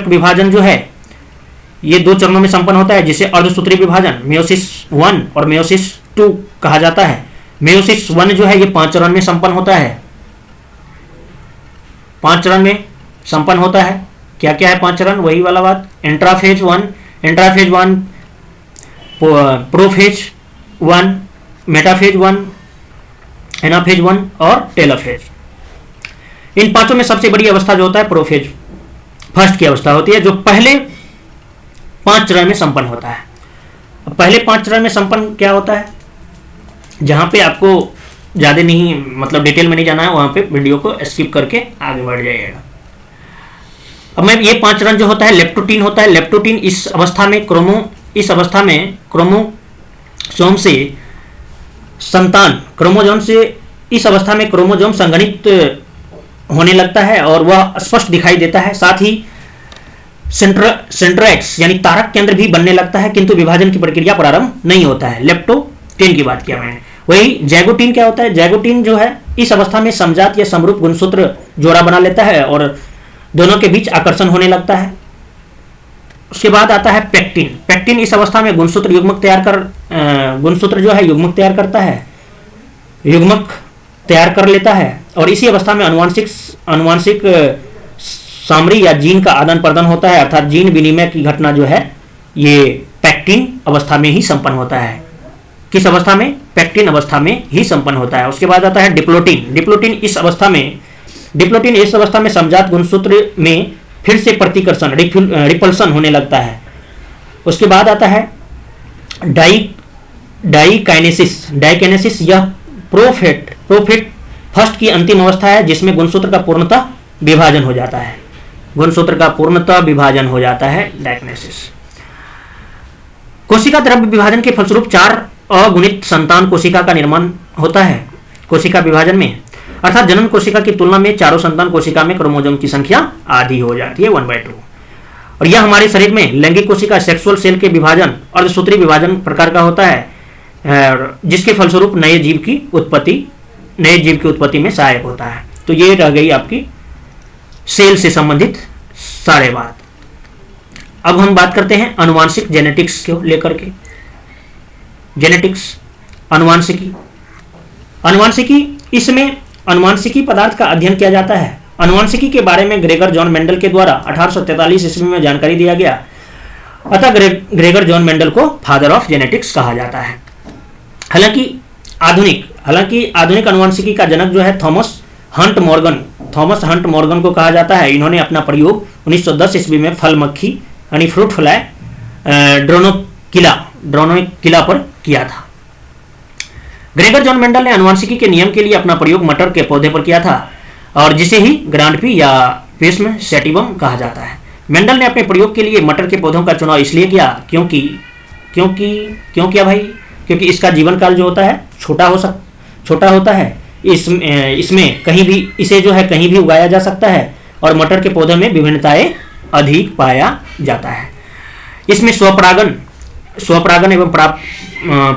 विभाजन जो है ये दो चरणों में संपन्न होता है, जिसे अर्धसूत्री विभाजन मेयोसिस 1 और मेयोसिस 2 कहा जाता है। मेयोसिस 1 जो है ये 5 चरण में संपन्न होता है, 5 चरण में संपन्न होता है। क्या क्या है 5 चरण? वही वाला बात, इंट्राफेज 1, प्रोफेज 1, मेटाफेज 1, एनाफेज 1 और टेलोफेज। इन पांचों में सबसे बड़ी अवस्था जो होता है प्रोफेज, फर्स्ट की अवस्था होती है, जो पहले 5 चरण में संपन्न होता है। अब पहले 5 चरण में संपन्न क्या होता है, जहां पे आपको ज्यादा नहीं मतलब डिटेल में नहीं जाना है, वहां पे वीडियो को स्किप करके आगे बढ़ जाइएगा। अब मैं ये 5 चरण जो होता है, लेप्टोटीन होता है। लेप्टोटीन इस अवस्था में क्रोमोसोम से इस अवस्था में क्रोमोसोम संघनित होने लगता है और वह स्पष्ट दिखाई देता है। साथ ही सेंट्रोएक्स यानी तारक केंद्र भी बनने लगता है, किंतु विभाजन की प्रक्रिया प्रारंभ नहीं होता है। लेप्टोटीन की बात किया मैंने। वही जैगोटीन क्या होता है? जैगोटीन जो है इस अवस्था में समजात या समरूप गुणसूत्र जोड़ा बना लेता है और दोनों के बीच आकर्षण होने लगता है। उसके बाद आता है पेक्टिन। पेक्टिन इस अवस्था में गुणसूत्र जो है युग्मक तैयार कर लेता है और इसी अवस्था में अनुवांशिक सामरी या जीन का आदान प्रदान होता है, अर्थात जीन विनिमय की घटना जो है ये पेक्टिन अवस्था में ही संपन्न होता है। किस अवस्था में? पेक्टिन अवस्था में ही संपन्न होता है। उसके बाद आता है डिप्लोटीन। डिप्लोटीन इस अवस्था में समजात गुणसूत्र में फिर से प्रतिकर्षण रिपल्सन होने लगता है। उसके बाद आता है डाइकाइनेसिस। यह प्रोफेट फर्स्ट की अंतिम अवस्था है, जिसमें गुणसूत्र का पूर्णतः विभाजन हो जाता है, डाइकाइनेसिस। कोशिका द्रव्य विभाजन के फलस्वरूप 4 अगुणित संतान कोशिका का निर्माण होता है कोशिका विभाजन में, अर्थात जनन कोशिका की तुलना में चारों संतान कोशिका में क्रोमोसोम की संख्या आधी हो जाती है, 1/2। और यह हमारे शरीर में लैंगिक कोशिका सेक्सुअल सेल के विभाजन अर्धसूत्री विभाजन प्रकार का होता है, जिसके फलस्वरूप नए जीव की उत्पत्ति में सहायक होता है। तो ये रह गई आपकी सेल से संबंधित सारे बात। अब हम बात करते हैं अनुवांशिक जेनेटिक्स को लेकर के। जेनेटिक्स, अनुवांशिकी, इसमें अनुवांशिकी पदार्थ का अध्ययन किया जाता है। अनुवांशिकी के बारे में ग्रेगर जॉन मेंडल के द्वारा 1843 ईस्वी में जानकारी दिया गया, अतः ग्रेगर जॉन मेंडल को फादर ऑफ जेनेटिक्स कहा जाता है। हालांकि आधुनिक अनुवांशिकी का जनक जो है थॉमस हंट मॉर्गन को कहा जाता है। इन्होंने अपना प्रयोग 1910 ईस्वी में फल मक्खी यानी फ्रूट फ्लाई ड्रोनोकिला पर किया था। ग्रेगर जॉन मेंडल ने अनुवांशिकी के नियम के लिए अपना प्रयोग मटर के पौधे पर किया था और जिसे ही ग्रांडपी या पिस्म सेटिवम कहा जाता है। मेंडल ने अपने प्रयोग के लिए मटर के पौधों का चुनाव इसलिए किया क्योंकि इसका जीवन काल जो होता है छोटा होता है। इसमें कहीं भी इसे जो है कहीं भी उगाया जा सकता है और मटर के पौधे में विभिन्नताएं अधिक पाया जाता है। इसमें स्वपरागन एवं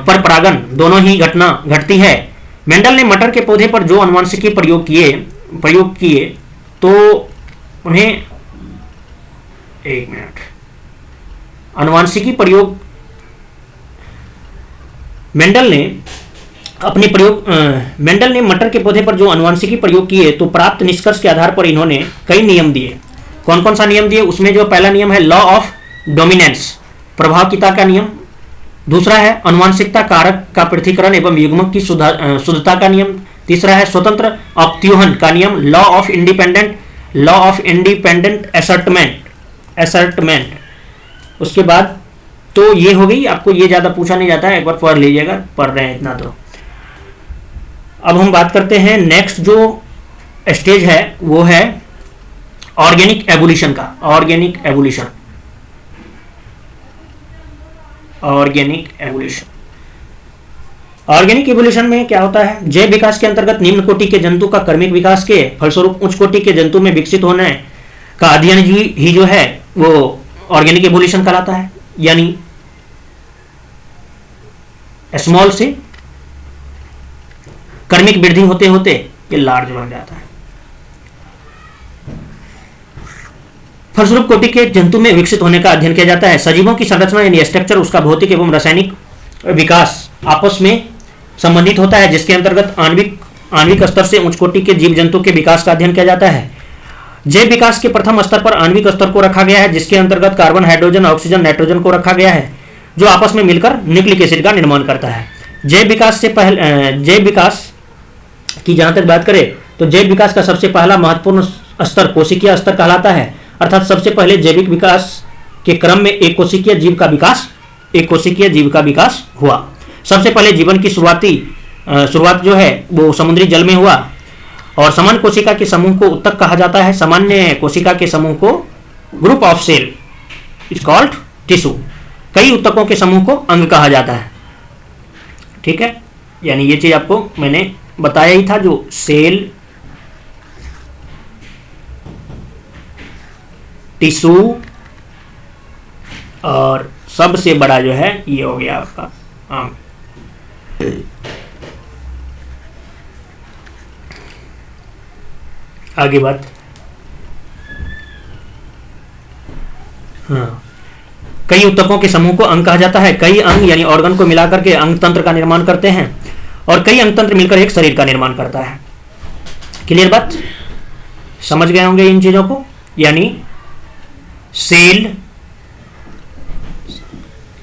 परपरागन दोनों ही घटना घटती है। मेंडल ने मटर के पौधे पर जो अनुवांशिकी प्रयोग किए तो उन्हें एक मिनट अनुवांशिकी प्रयोग मेंडल ने मटर के पौधे पर जो अनुवांशिकी प्रयोग किए तो प्राप्त निष्कर्ष के आधार पर इन्होंने कई नियम दिए। कौन कौन सा नियम दिए? उसमें जो पहला नियम है लॉ ऑफ डोमिनेंस, प्रभावकीयता का नियम। दूसरा है अनुवांशिकता कारक का पृथक्करण एवं युग्मक की शुद्धता का नियम। तीसरा है स्वतंत्र अवत्यूहन का नियम, लॉ ऑफ इंडिपेंडेंट असर्टमेंट। उसके बाद तो ये हो गई, आपको ये ज्यादा पूछा नहीं जाता है, एक बार पढ़ लीजिएगा, पढ़ रहे हैं इतना तो। अब हम बात करते हैं नेक्स्ट जो स्टेज है वो है ऑर्गेनिक एवोल्यूशन का। ऑर्गेनिक एवोल्यूशन में क्या होता है? जैव विकास के अंतर्गत निम्न कोटि के जंतु का कर्मिक विकास के फलस्वरूप उच्च कोटि के जंतु में विकसित होने का अध्ययन ही जो है वो ऑर्गेनिक एवोल्यूशन कहलाता है। यानी स्मॉल से कर्मिक वृद्धि होते होते ये लार्ज बन जाता है। फलस्वरूप कोटि के जंतु में विकसित होने का अध्ययन किया जाता है। सजीवों की संरचना यानी स्ट्रक्चर, उसका भौतिक एवं रासायनिक विकास आपस में संबंधित होता है, जिसके अंतर्गत आणविक स्तर से उच्च कोटि के जीव जंतु के विकास का अध्ययन किया जाता है। जैव विकास के प्रथम स्तर पर आणविक स्तर को रखा गया है, जिसके अंतर्गत कार्बन, हाइड्रोजन, ऑक्सीजन, नाइट्रोजन को रखा गया है, जो आपस में मिलकर न्यूक्लिक एसिड का निर्माण करता है। जैव विकास की जहां तक बात करें तो जैव विकास का सबसे पहला महत्वपूर्ण स्तर कोशिकीय स्तर कहलाता है। अर्थात सबसे पहले जैविक विकास के क्रम में एक कोशिकीय जीव का विकास हुआ। सबसे पहले जीवन की शुरुआत जो है वो समुद्री जल में हुआ और समान कोशिका के समूह को उत्तक कहा जाता है। सामान्य कोशिका के समूह को group of cell is called tissue. कई उत्तकों के समूह को अंग कहा जाता है। ठीक है, यानी ये चीज आपको मैंने बताया ही था, जो सेल, टिश्यू और सबसे बड़ा जो है ये हो गया आपका आम। आगे बात, हाँ, कई उत्तकों के समूह को अंग कहा जाता है। कई अंग यानी ऑर्गन को मिलाकर के अंग तंत्र का निर्माण करते हैं और कई अंग तंत्र मिलकर एक शरीर का निर्माण करता है। क्लियर बात? समझ गए होंगे इन चीजों को। यानी सेल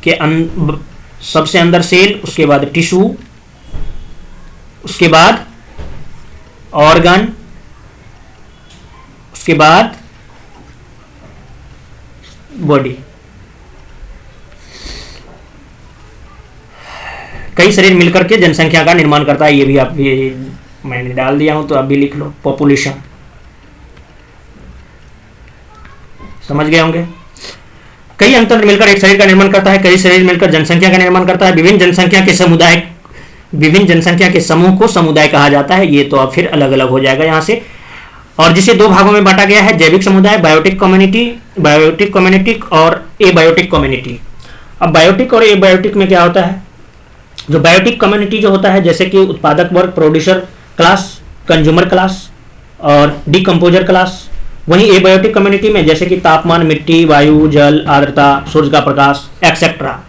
के सबसे अंदर सेल, उसके बाद टिश्यू, उसके बाद ऑर्गन, उसके बाद बॉडी। कई शरीर मिलकर के जनसंख्या का निर्माण करता है। ये भी आप भी मैंने डाल दिया हूं तो आप भी लिख लो, पॉपुलेशन। समझ गए होंगे। कई अंगतंत्र मिलकर एक शरीर का निर्माण करता है, कई शरीर मिलकर जनसंख्या का निर्माण करता है। विभिन्न जनसंख्या के समूह को समुदाय कहा जाता है। ये तो अब फिर अलग अलग हो जाएगा यहां से, और जिसे दो भागों में बांटा गया है, जैविक समुदाय, बायोटिक कम्युनिटी और एबायोटिक कम्युनिटी। अब बायोटिक और एबायोटिक में क्या होता है? जो बायोटिक कम्युनिटी जो होता है, जैसे कि उत्पादक वर्ग, प्रोड्यूसर क्लास, कंज्यूमर क्लास और डिकम्पोजर क्लास। वहीं एबायोटिक कम्युनिटी में जैसे कि तापमान, मिट्टी, वायु, जल, आर्द्रता, सूर्य का प्रकाश, एक्सेट्रा।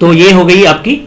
तो ये हो गई आपकी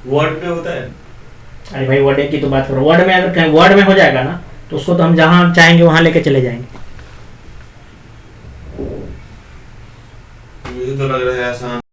वर्ड में होता है। अरे भाई वर्ड की तो बात करो, वर्ड में अगर वर्ड में हो जाएगा ना तो उसको तो हम जहाँ चाहेंगे वहाँ लेके चले जाएंगे।